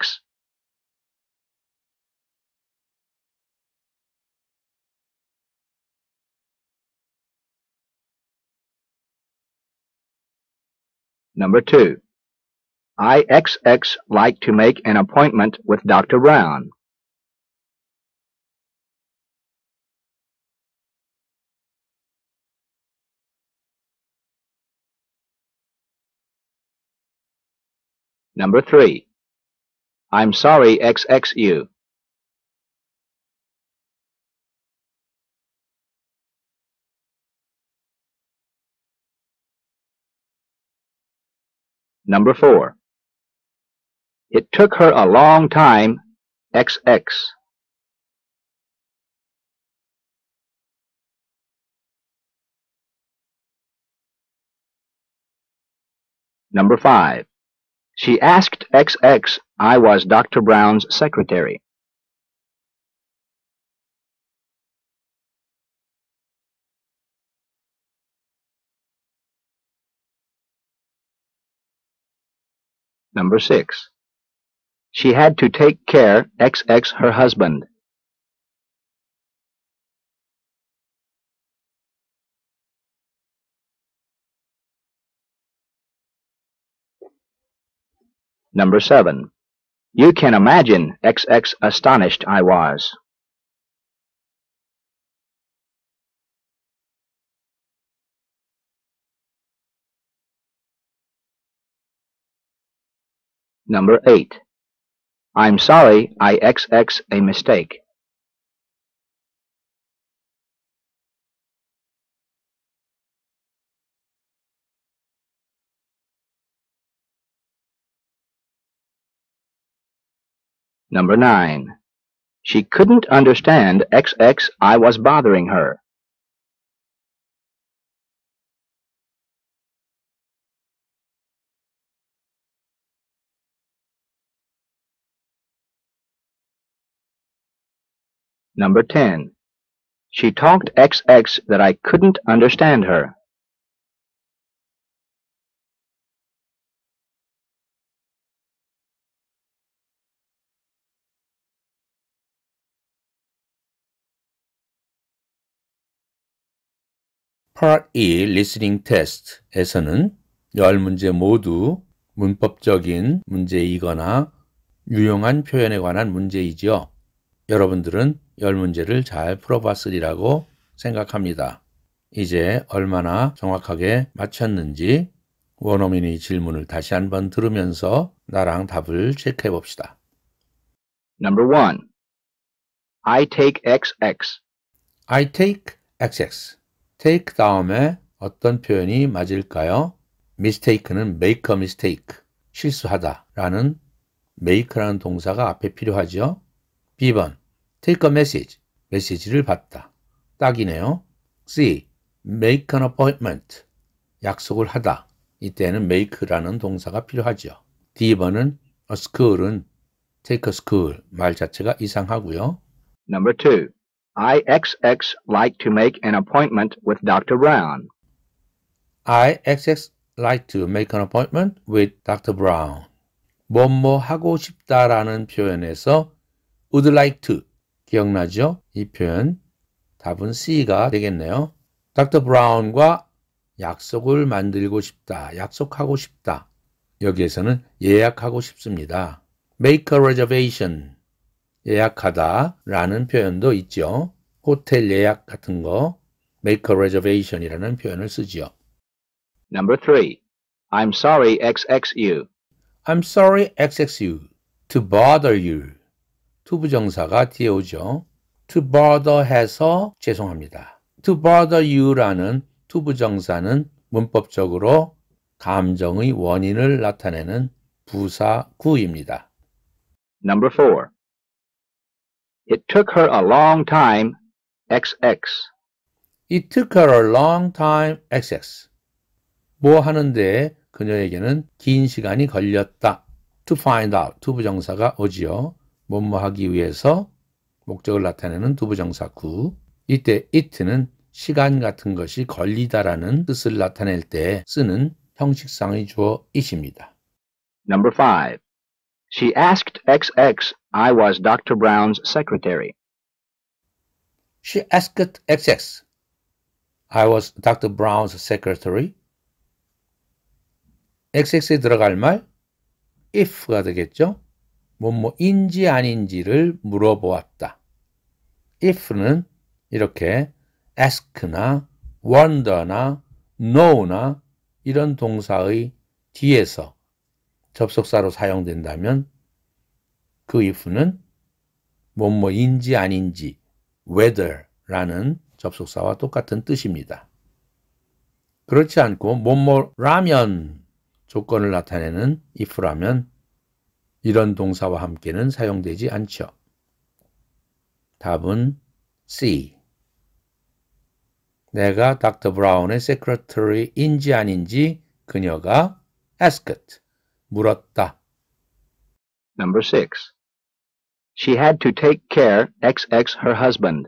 Number 2. I XX like to make an appointment with Dr. Brown. Number 3. I'm sorry, XXU. Number 4. It took her a long time, XX. Number 5. She asked XX I was Dr. Brown's secretary. Number 6. She had to take care XX her husband. Number 7. You can imagine XX astonished I was. Number 8. I'm sorry I XX a mistake. Number 9. She couldn't understand XX I was bothering her. Number 10. She talked XX that I couldn't understand her. Part E Listening Test에서는 10문제 모두 문법적인 문제이거나 유용한 표현에 관한 문제이지요. 여러분들은 10문제를 잘 풀어봤으리라고 생각합니다. 이제 얼마나 정확하게 맞췄는지 원어민의 질문을 다시 한번 들으면서 나랑 답을 체크해 봅시다. Number 1. I take XX. I take XX. take 다음에 어떤 표현이 맞을까요? mistake는 make a mistake, 실수하다 라는 make라는 동사가 앞에 필요하죠. B번, take a message, 메시지를 받다. 딱이네요. C, make an appointment, 약속을 하다. 이때는 make라는 동사가 필요하죠. D번은 a school은 take a school, 말 자체가 이상하고요. Number 2. I XX like to make an appointment with Dr. Brown. I XX like to make an appointment with Dr. Brown. 뭐뭐 하고 싶다라는 표현에서 would like to 기억나죠? 이 표현 답은 C가 되겠네요. Dr. Brown과 약속을 만들고 싶다, 약속하고 싶다. 여기에서는 예약하고 싶습니다. Make a reservation, 예약하다 라는 표현도 있죠. 호텔 예약 같은 거 make a reservation이라는 표현을 쓰지요. Number 3. I'm sorry XXU. I'm sorry XXU. To bother you. 투부정사가 뒤에 오죠. To bother 해서 죄송합니다. To bother you라는 투부정사는 문법적으로 감정의 원인을 나타내는 부사구입니다. Number 4. It took her a long time XX. It took her a long time XX. 뭐 하는데 그녀에게는 긴 시간이 걸렸다. To find out, 투부정사가 오지요. 뭐뭐 하기 위해서 목적을 나타내는 투부정사구. 이때 it는 시간 같은 것이 걸리다라는 뜻을 나타낼 때 쓰는 형식상의 주어 it입니다. Number 5. She asked XX I was Dr. Brown's secretary. She asked XX. I was Dr. Brown's secretary. XX에 들어갈 말 if가 되겠죠. 뭐뭐인지 아닌지를 물어보았다. if는 이렇게 ask나 wonder나 know나 이런 동사의 뒤에서 접속사로 사용된다면 그 if는 뭐뭐인지 아닌지 whether라는 접속사와 똑같은 뜻입니다. 그렇지 않고 뭐뭐라면 조건을 나타내는 if라면 이런 동사와 함께는 사용되지 않죠. 답은 C. 내가 닥터 브라운의 secretary인지 아닌지 그녀가 asked, 물었다. Number 6. She had to take care XX her husband.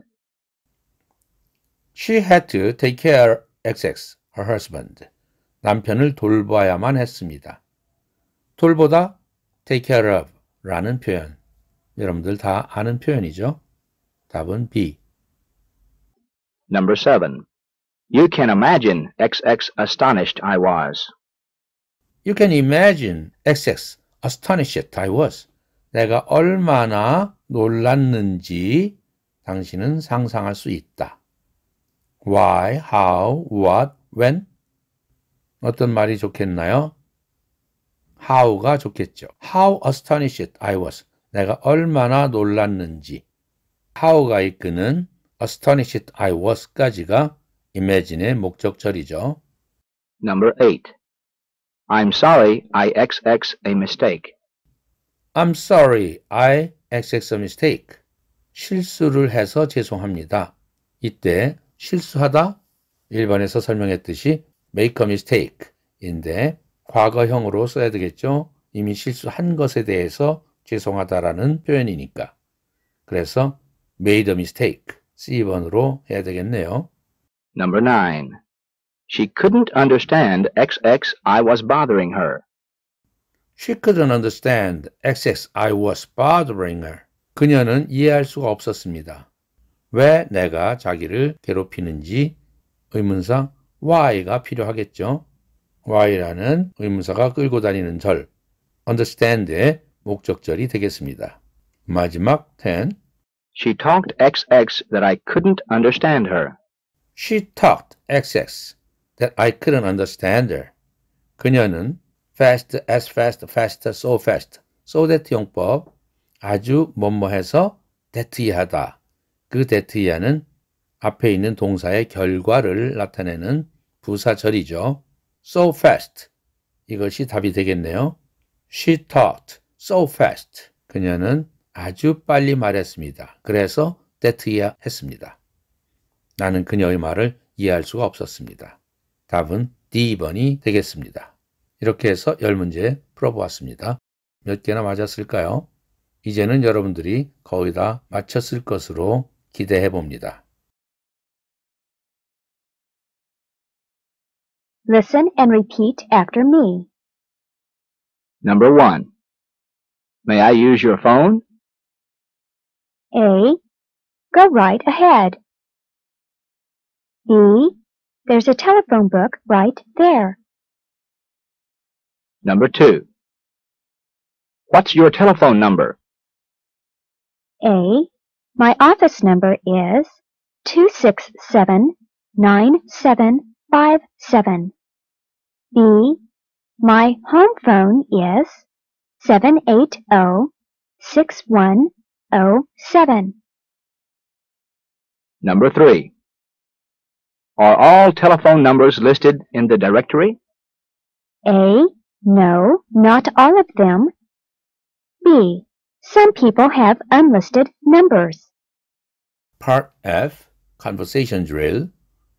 She had to take care XX, her husband. 남편을 돌봐야만 했습니다. 돌보다 take care of 라는 표현. 여러분들 다 아는 표현이죠? 답은 B. Number 7. You can imagine XX astonished I was. You can imagine XX astonished I was. 내가 얼마나 놀랐는지 당신은 상상할 수 있다. Why, how, what, when? 어떤 말이 좋겠나요? how가 좋겠죠. How astonished I was. 내가 얼마나 놀랐는지. how가 이끄는 astonished I was까지가 imagine의 목적절이죠. Number 8. I'm sorry I XX a mistake. I'm sorry, I XX a mistake. 실수를 해서 죄송합니다. 이때 실수하다 1번에서 설명했듯이 make a mistake 인데 과거형으로 써야 되겠죠. 이미 실수한 것에 대해서 죄송하다라는 표현이니까. 그래서 made a mistake C번으로 해야 되겠네요. Number 9. She couldn't understand XX I was bothering her. She couldn't understand XX I was bothering her. 그녀는 이해할 수가 없었습니다. 왜 내가 자기를 괴롭히는지 의문사 why가 필요하겠죠. why라는 의문사가 끌고 다니는 절, understand의 목적절이 되겠습니다. 마지막 10. She talked XX that I couldn't understand her. She talked XX that I couldn't understand her. 그녀는 fast, as fast, faster, so fast, so that 용법 아주 뭐뭐해서 that이하다. 그 that이하는 앞에 있는 동사의 결과를 나타내는 부사절이죠. so fast 이것이 답이 되겠네요. She talked so fast. 그녀는 아주 빨리 말했습니다. 그래서 that이했습니다. 나는 그녀의 말을 이해할 수가 없었습니다. 답은 D번이 되겠습니다. 이렇게 해서 10문제 풀어보았습니다. 몇 개나 맞았을까요? 이제는 여러분들이 거의 다 맞췄을 것으로 기대해 봅니다. Listen and repeat after me. Number 1. May I use your phone? A. Go right ahead. B. There's a telephone book right there. Number 2. What's your telephone number? A. My office number is 267-9757. B. My home phone is 780-6107. Number 3. Are all telephone numbers listed in the directory? A. No, not all of them. B. Some people have unlisted numbers. Part F, Conversation Drill.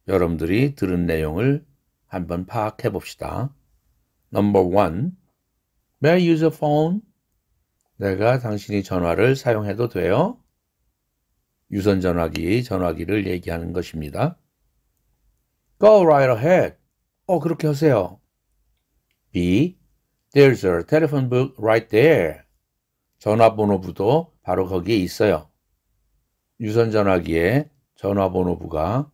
여러분들이 들은 내용을 한번 파악해 봅시다. Number 1. May I use a phone? 내가 당신이 전화를 사용해도 돼요? 유선 전화기의 전화기를 얘기하는 것입니다. Go right ahead. 그렇게 하세요. B. There's a telephone book right there. 전화번호부도 바로 거기에 있어요. 유선 전화기에 전화번호부가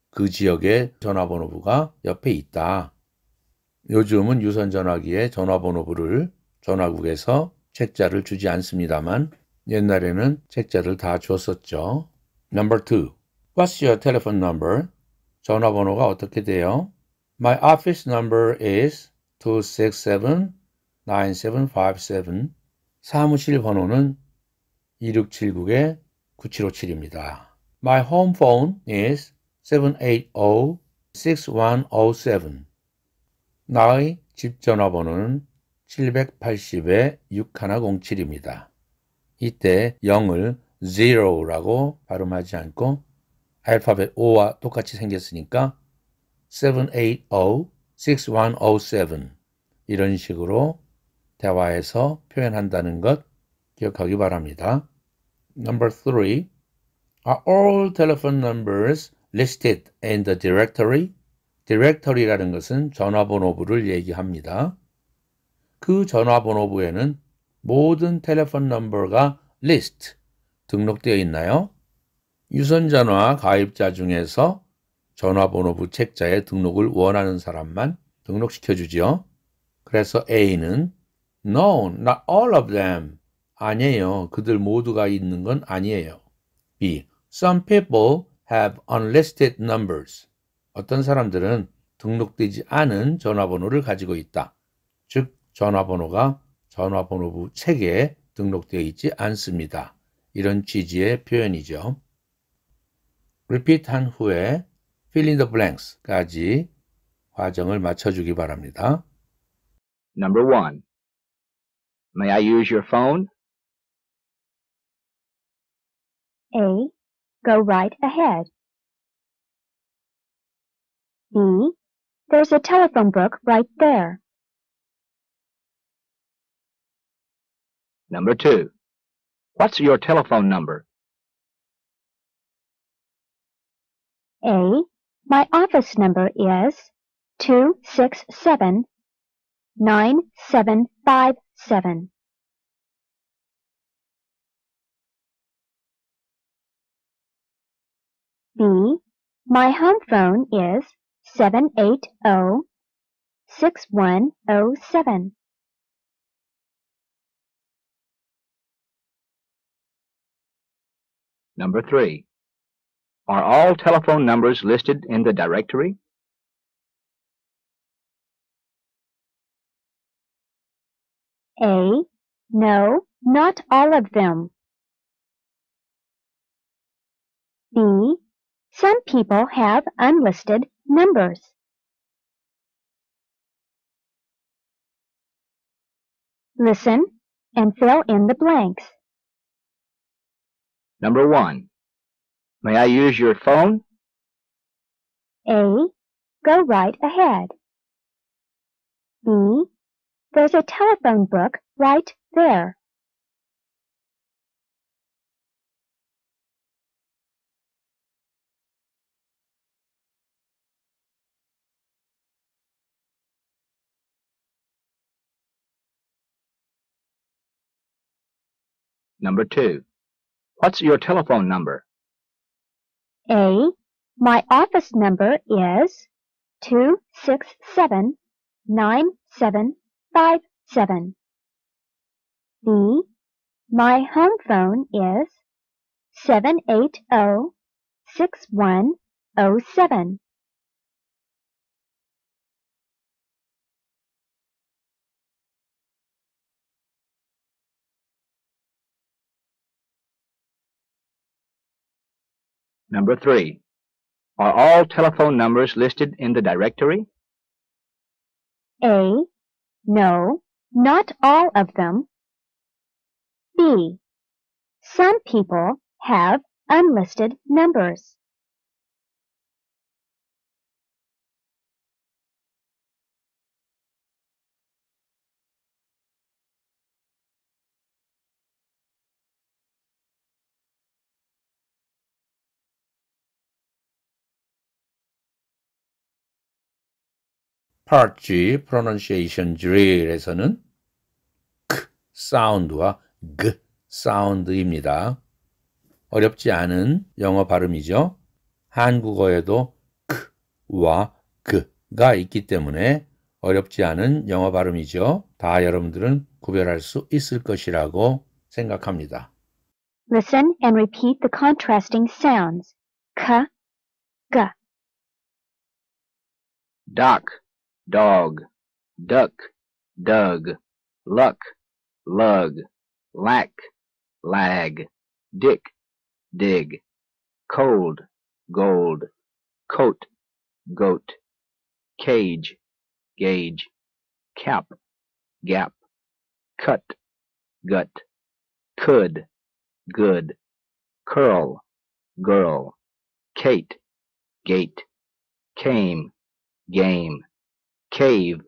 그 지역의 전화번호부가 옆에 있다. 요즘은 유선 전화기에 전화번호부를 전화국에서 책자를 주지 않습니다만 옛날에는 책자를 다 줬었죠. Number 2. What's your telephone number? 전화번호가 어떻게 돼요? My office number is 267-9757. 사무실 번호는 2679-9757입니다. My home phone is 780-6107. 나의 집 전화번호는 780-6107입니다. 이때 0을 zero라고 발음하지 않고 알파벳 O와 똑같이 생겼으니까 780-6107 이런 식으로 대화에서 표현한다는 것 기억하기 바랍니다. Number 3. Are all telephone numbers listed in the directory? directory라는 것은 전화번호부를 얘기합니다. 그 전화번호부에는 모든 텔레폰 넘버가 list, 등록되어 있나요? 유선전화 가입자 중에서 전화번호부 책자에 등록을 원하는 사람만 등록시켜주지요. 그래서 A는 No, not all of them. 아니에요. 그들 모두가 있는 건 아니에요. B. Some people have unlisted numbers. 어떤 사람들은 등록되지 않은 전화번호를 가지고 있다. 즉, 전화번호가 전화번호부 책에 등록되어 있지 않습니다. 이런 취지의 표현이죠. repeat 한 후에 fill in the blanks까지 과정을 맞춰주기 바랍니다. Number 1. May I use your phone? A. Go right ahead. B. There's a telephone book right there. Number 2. What's your telephone number? A. My office number is 267-9757. B. My home phone is 780-6107. Number 3. Are all telephone numbers listed in the directory? A. No, not all of them. B. Some people have unlisted numbers. Listen and fill in the blanks. Number 1. May I use your phone? A. Go right ahead. B. There's a telephone book right there. Number 2. What's your telephone number? A. My office number is 267-9757. B. My home phone is 780-6107. Number 3. Are all telephone numbers listed in the directory? A. No, not all of them. B. Some people have unlisted numbers. Part G, pronunciation drill에서는 크 사운드와 그 사운드입니다. 어렵지 않은 영어 발음이죠. 한국어에도 크와 그가 있기 때문에 어렵지 않은 영어 발음이죠. 다 여러분들은 구별할 수 있을 것이라고 생각합니다. Listen and repeat the contrasting sounds. K, G. Doc, dog, duck, dug, luck, lug, lack, lag, dick, dig, cold, gold, coat, goat, cage, gauge, cap, gap, cut, gut, could, good, curl, girl, Kate, gate, came, game, cave,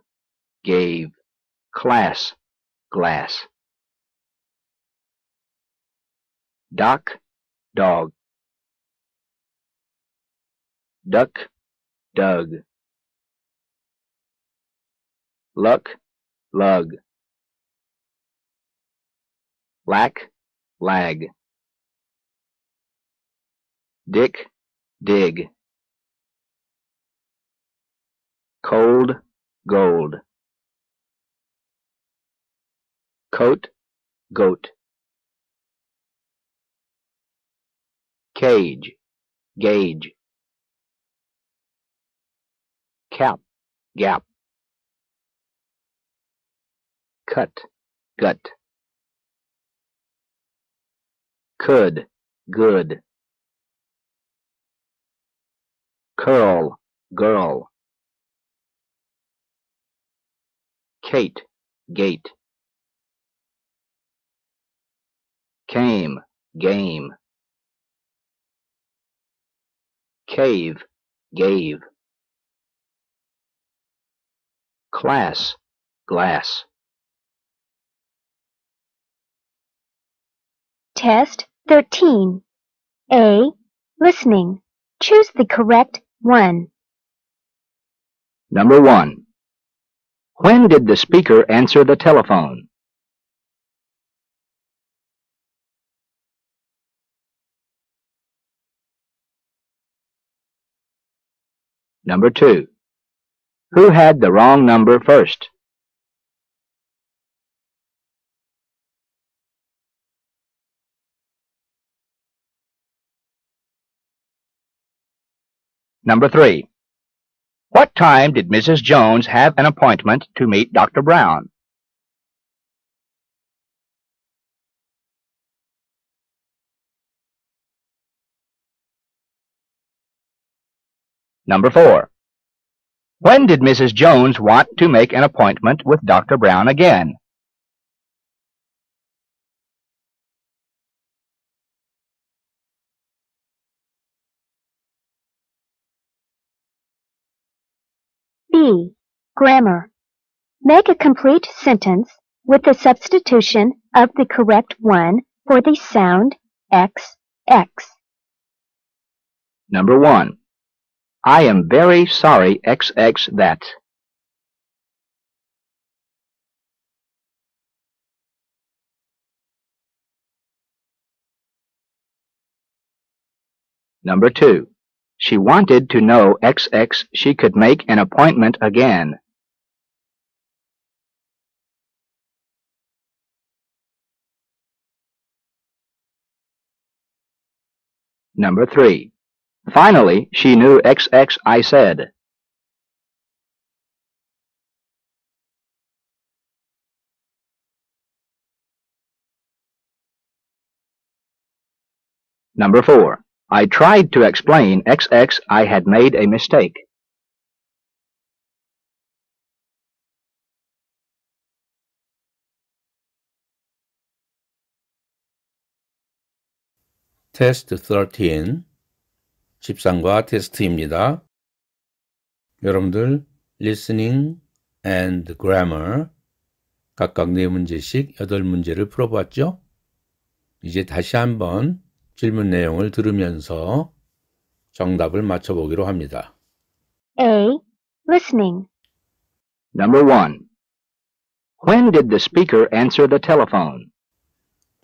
gave, class, glass. Doc, dog. Duck, dug. Luck, lug. Lack, lag. Dick, dig. Cold, gold. Coat, goat. Cage, gauge. Cap, gap. Cut, gut. Could, good. Curl, girl. Kate, gate. Came, game. Cave, gave. Class, glass. Test 13. A. Listening. Choose the correct one. Number 1. When did the speaker answer the telephone? Number 2. Who had the wrong number first? Number 3. What time did Mrs. Jones have an appointment to meet Dr. Brown? Number 4. When did Mrs. Jones want to make an appointment with Dr. Brown again? B. Grammar. Make a complete sentence with the substitution of the correct one for the sound XX. Number 1. I am very sorry XX that. Number 2. She wanted to know XX she could make an appointment again. Number 3. Finally, she knew XX I said. Number 4. I tried to explain XX I had made a mistake. 테스트 13 13과 테스트입니다. 여러분들 listening and grammar 각각 4문제씩 8문제를 풀어봤죠? 이제 다시 한번 질문 내용을 들으면서 정답을 맞춰보기로 합니다. A. Listening. Number 1. When did the speaker answer the telephone?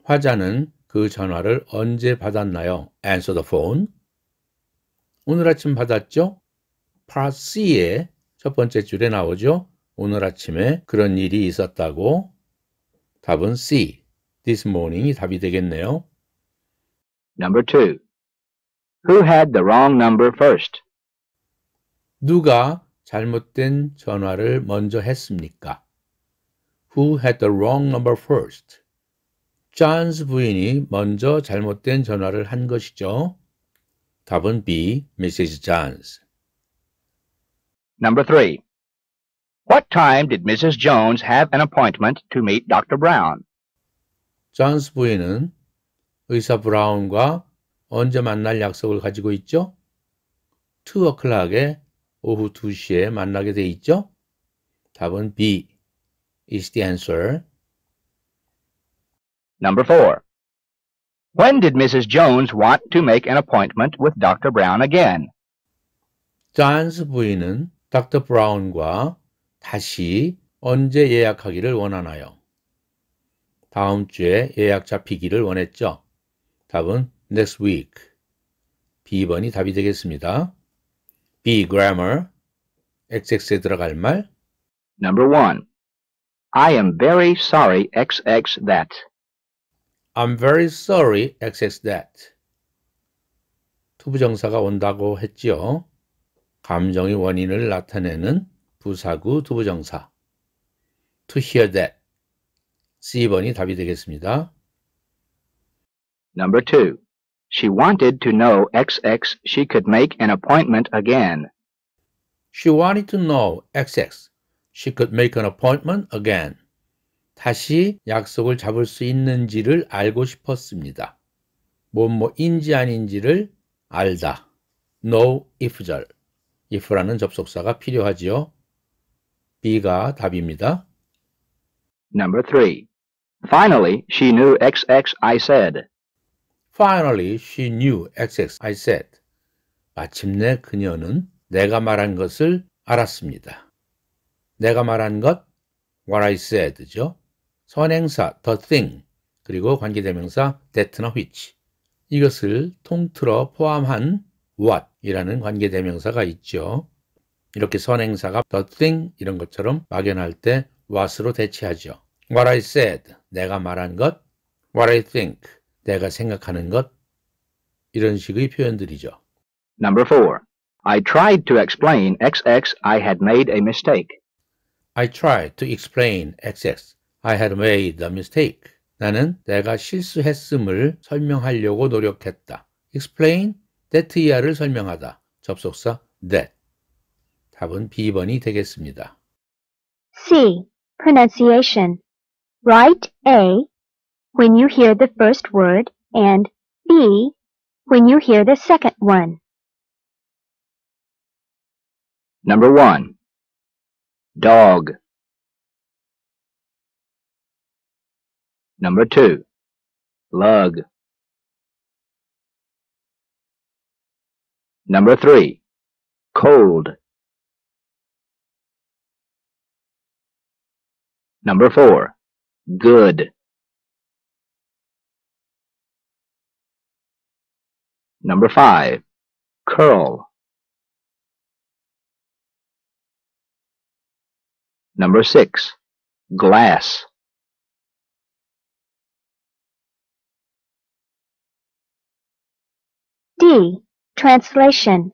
화자는 그 전화를 언제 받았나요? Answer the phone. 오늘 아침 받았죠? Part C의 첫 번째 줄에 나오죠? 오늘 아침에 그런 일이 있었다고. 답은 C. This morning이 답이 되겠네요. Number 2. Who had the wrong number first? 누가 잘못된 전화를 먼저 했습니까? Who had the wrong number first? 존스 부인이 먼저 잘못된 전화를 한 것이죠. 답은 B. Mrs. Johns. Number 3. What time did Mrs. Jones have an appointment to meet Dr. Brown? 존스 부인은 의사 브라운과 언제 만날 약속을 가지고 있죠? 2 o'clock에 오후 2시에 만나게 돼 있죠? 답은 B is the answer. Number 4. When did Mrs. Jones want to make an appointment with Dr. Brown again? 존스 부인은 닥터 브라운과 다시 언제 예약하기를 원하나요? 다음 주에 예약 잡히기를 원했죠? 답은 next week. B번이 답이 되겠습니다. B. grammar. XX에 들어갈 말. Number 1. I am very sorry XX that. I'm very sorry XX that. 투부정사가 온다고 했지요. 감정의 원인을 나타내는 부사구 투부정사. To hear that. C번이 답이 되겠습니다. Number 2. She wanted to know XX she could make an appointment again. She wanted to know XX. She could make an appointment again. 다시 약속을 잡을 수 있는지를 알고 싶었습니다. 뭐뭐인지 아닌지를 알다. know if절. if라는 접속사가 필요하지요. B가 답입니다. Number 3. Finally, she knew XX I said. Finally, she knew XX I said. 마침내 그녀는 내가 말한 것을 알았습니다. 내가 말한 것, what I said죠. 선행사, the thing, 그리고 관계대명사, that나 which. 이것을 통틀어 포함한 what 이라는 관계대명사가 있죠. 이렇게 선행사가 the thing 이런 것처럼 막연할 때 what으로 대체하죠. What I said, 내가 말한 것, what I think, 내가 생각하는 것, 이런 식의 표현들이죠. Number 4. I tried to explain XX I had made a mistake. I tried to explain XX. I had made a mistake. 나는 내가 실수했음을 설명하려고 노력했다. explain, that 이하를 설명하다. 접속사 that. 답은 B번이 되겠습니다. C. Pronunciation. Write A when you hear the first word and B when you hear the second one. Number 1. Dog. Number 2. Lug. Number 3. Cold. Number 4. Good. Number 5. Curl. Number 6. Glass. D. Translation.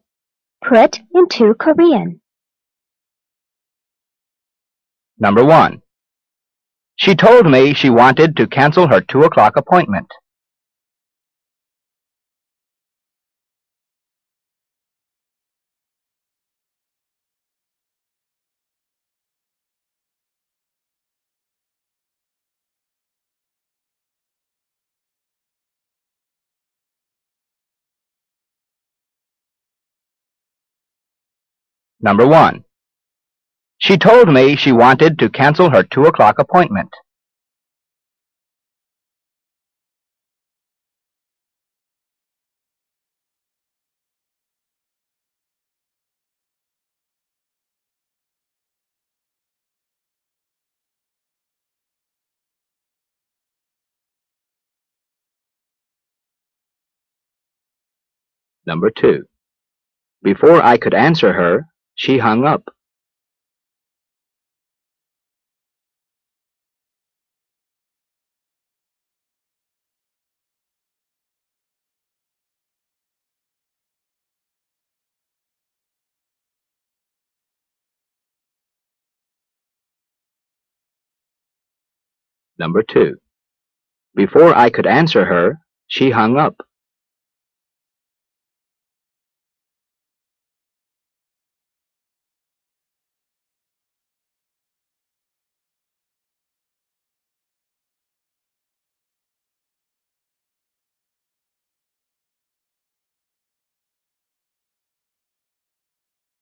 Put into Korean. Number 1. She told me she wanted to cancel her 2 o'clock appointment. Number 1. She told me she wanted to cancel her 2 o'clock appointment. Number 2. Before I could answer her, she hung up. Number 2. Before I could answer her, she hung up.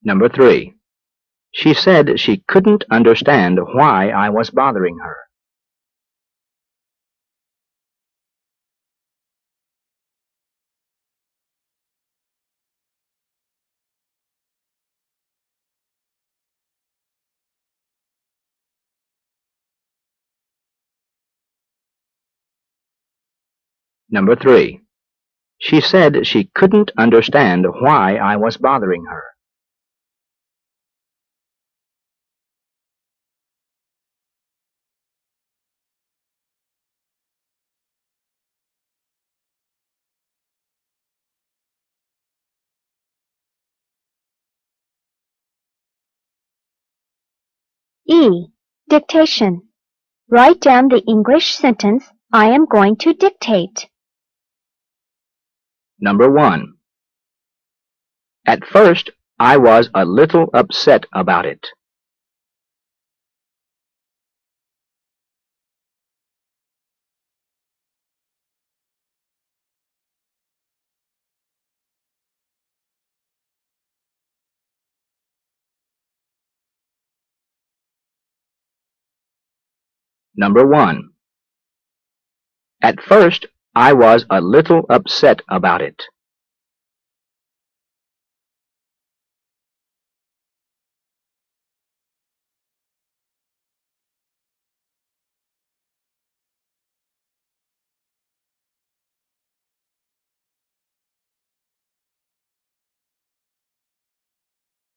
Number 3. She said she couldn't understand why I was bothering her. Number 3. She said she couldn't understand why I was bothering her. E. Dictation. Write down the English sentence I am going to dictate. Number 1. At first, I was a little upset about it. Number 1. At first, I was a little upset about it.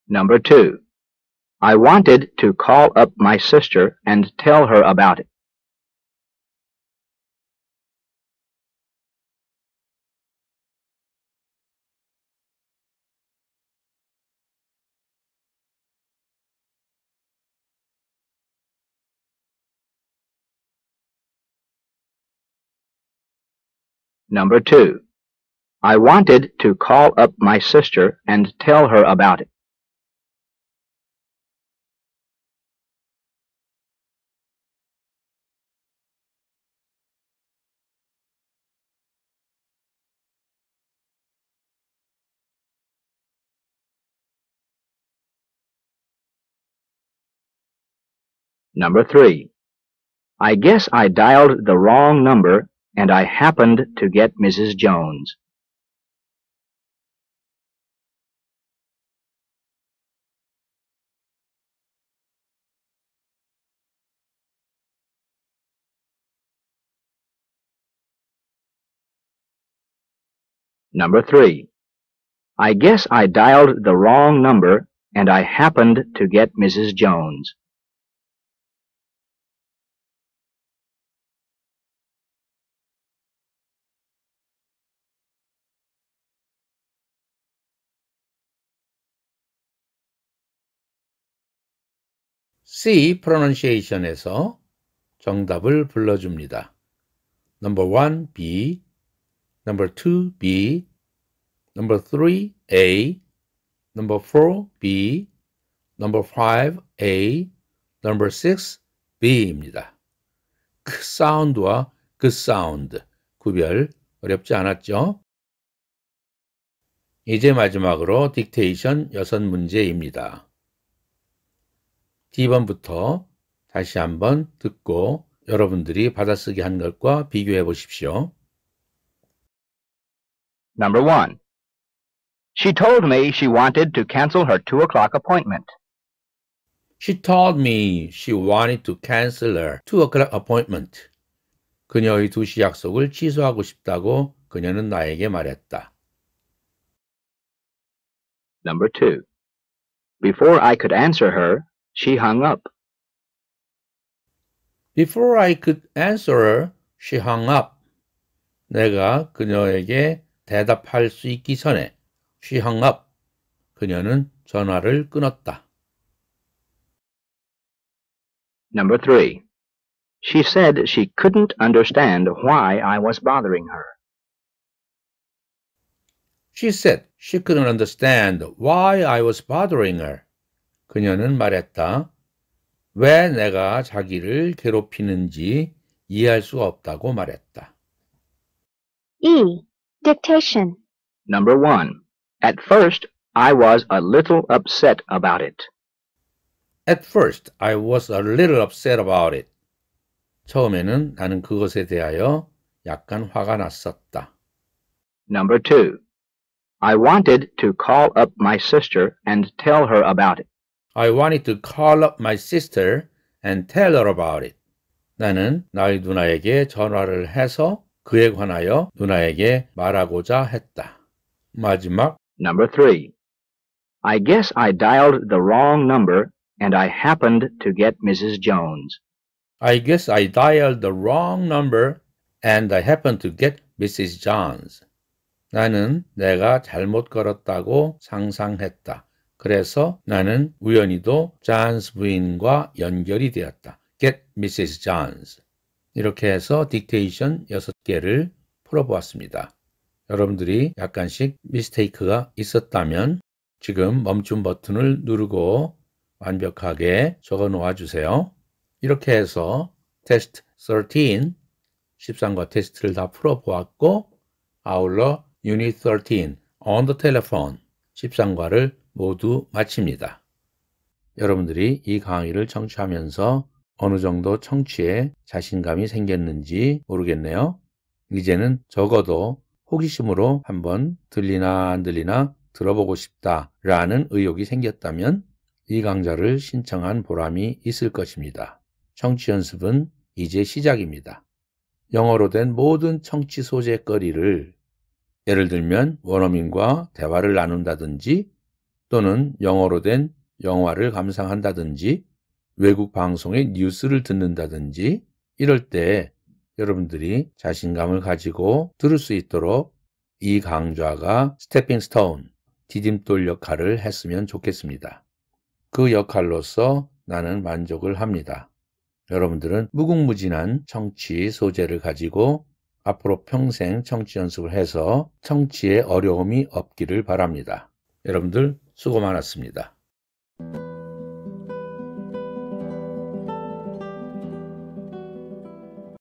Number 2. I wanted to call up my sister and tell her about it. Number 2. I wanted to call up my sister and tell her about it. Number 3. I guess I dialed the wrong number and I happened to get Mrs. Jones. Number 3. I guess I dialed the wrong number and I happened to get Mrs. Jones. C. pronunciation에서 정답을 불러줍니다. Number 1, B. Number 2, B. Number 3, A. Number 4, B. Number 5, A. Number 6, B입니다. 그 사운드와 그 사운드 구별 어렵지 않았죠? 이제 마지막으로 딕테이션 6문제입니다. D번부터 다시 한번 듣고 여러분들이 받아쓰기 한 것과 비교해 보십시오. Number 1. She told me she wanted to cancel her 2 o'clock appointment. She told me she wanted to cancel her 2 o'clock appointment. 그녀의 2시 약속을 취소하고 싶다고 그녀는 나에게 말했다. Number 2. Before I could answer her, she hung up. Before I could answer her, she hung up. 내가 그녀에게 대답할 수 있기 전에 she hung up. 그녀는 전화를 끊었다. Number 3. She said she couldn't understand why I was bothering her. She said she couldn't understand why I was bothering her. 그녀는 말했다. 왜 내가 자기를 괴롭히는지 이해할 수가 없다고 말했다. E. Dictation. Number 1. At first, I was a little upset about it. At first, I was a little upset about it. 처음에는 나는 그것에 대하여 약간 화가 났었다. Number 2. I wanted to call up my sister and tell her about it. I wanted to call up my sister and tell her about it. 나는 나의 누나에게 전화를 해서 그에 관하여 누나에게 말하고자 했다. 마지막 Number 3. I guess I dialed the wrong number and I happened to get Mrs. Jones. I guess I dialed the wrong number and I happened to get Mrs. Jones. 나는 내가 잘못 걸었다고 상상했다. 그래서 나는 우연히도 존스 부인과 연결이 되었다. Get Mrs. Jones. 이렇게 해서 딕테이션 6개를 풀어보았습니다. 여러분들이 약간씩 미스테이크가 있었다면 지금 멈춤 버튼을 누르고 완벽하게 적어 놓아 주세요. 이렇게 해서 테스트 13, 13과 테스트를 다 풀어보았고 아울러 Unit 13, On the Telephone, 13과를 모두 마칩니다. 여러분들이 이 강의를 청취하면서 어느 정도 청취에 자신감이 생겼는지 모르겠네요. 이제는 적어도 호기심으로 한번 들리나 안 들리나 들어보고 싶다라는 의욕이 생겼다면 이 강좌를 신청한 보람이 있을 것입니다. 청취 연습은 이제 시작입니다. 영어로 된 모든 청취 소재거리를 예를 들면 원어민과 대화를 나눈다든지 또는 영어로 된 영화를 감상한다든지 외국 방송의 뉴스를 듣는다든지 이럴 때 여러분들이 자신감을 가지고 들을 수 있도록 이 강좌가 스태핑 스톤, 디딤돌 역할을 했으면 좋겠습니다. 그 역할로서 나는 만족을 합니다. 여러분들은 무궁무진한 청취 소재를 가지고 앞으로 평생 청취 연습을 해서 청취에 어려움이 없기를 바랍니다. 여러분들 수고 많았습니다.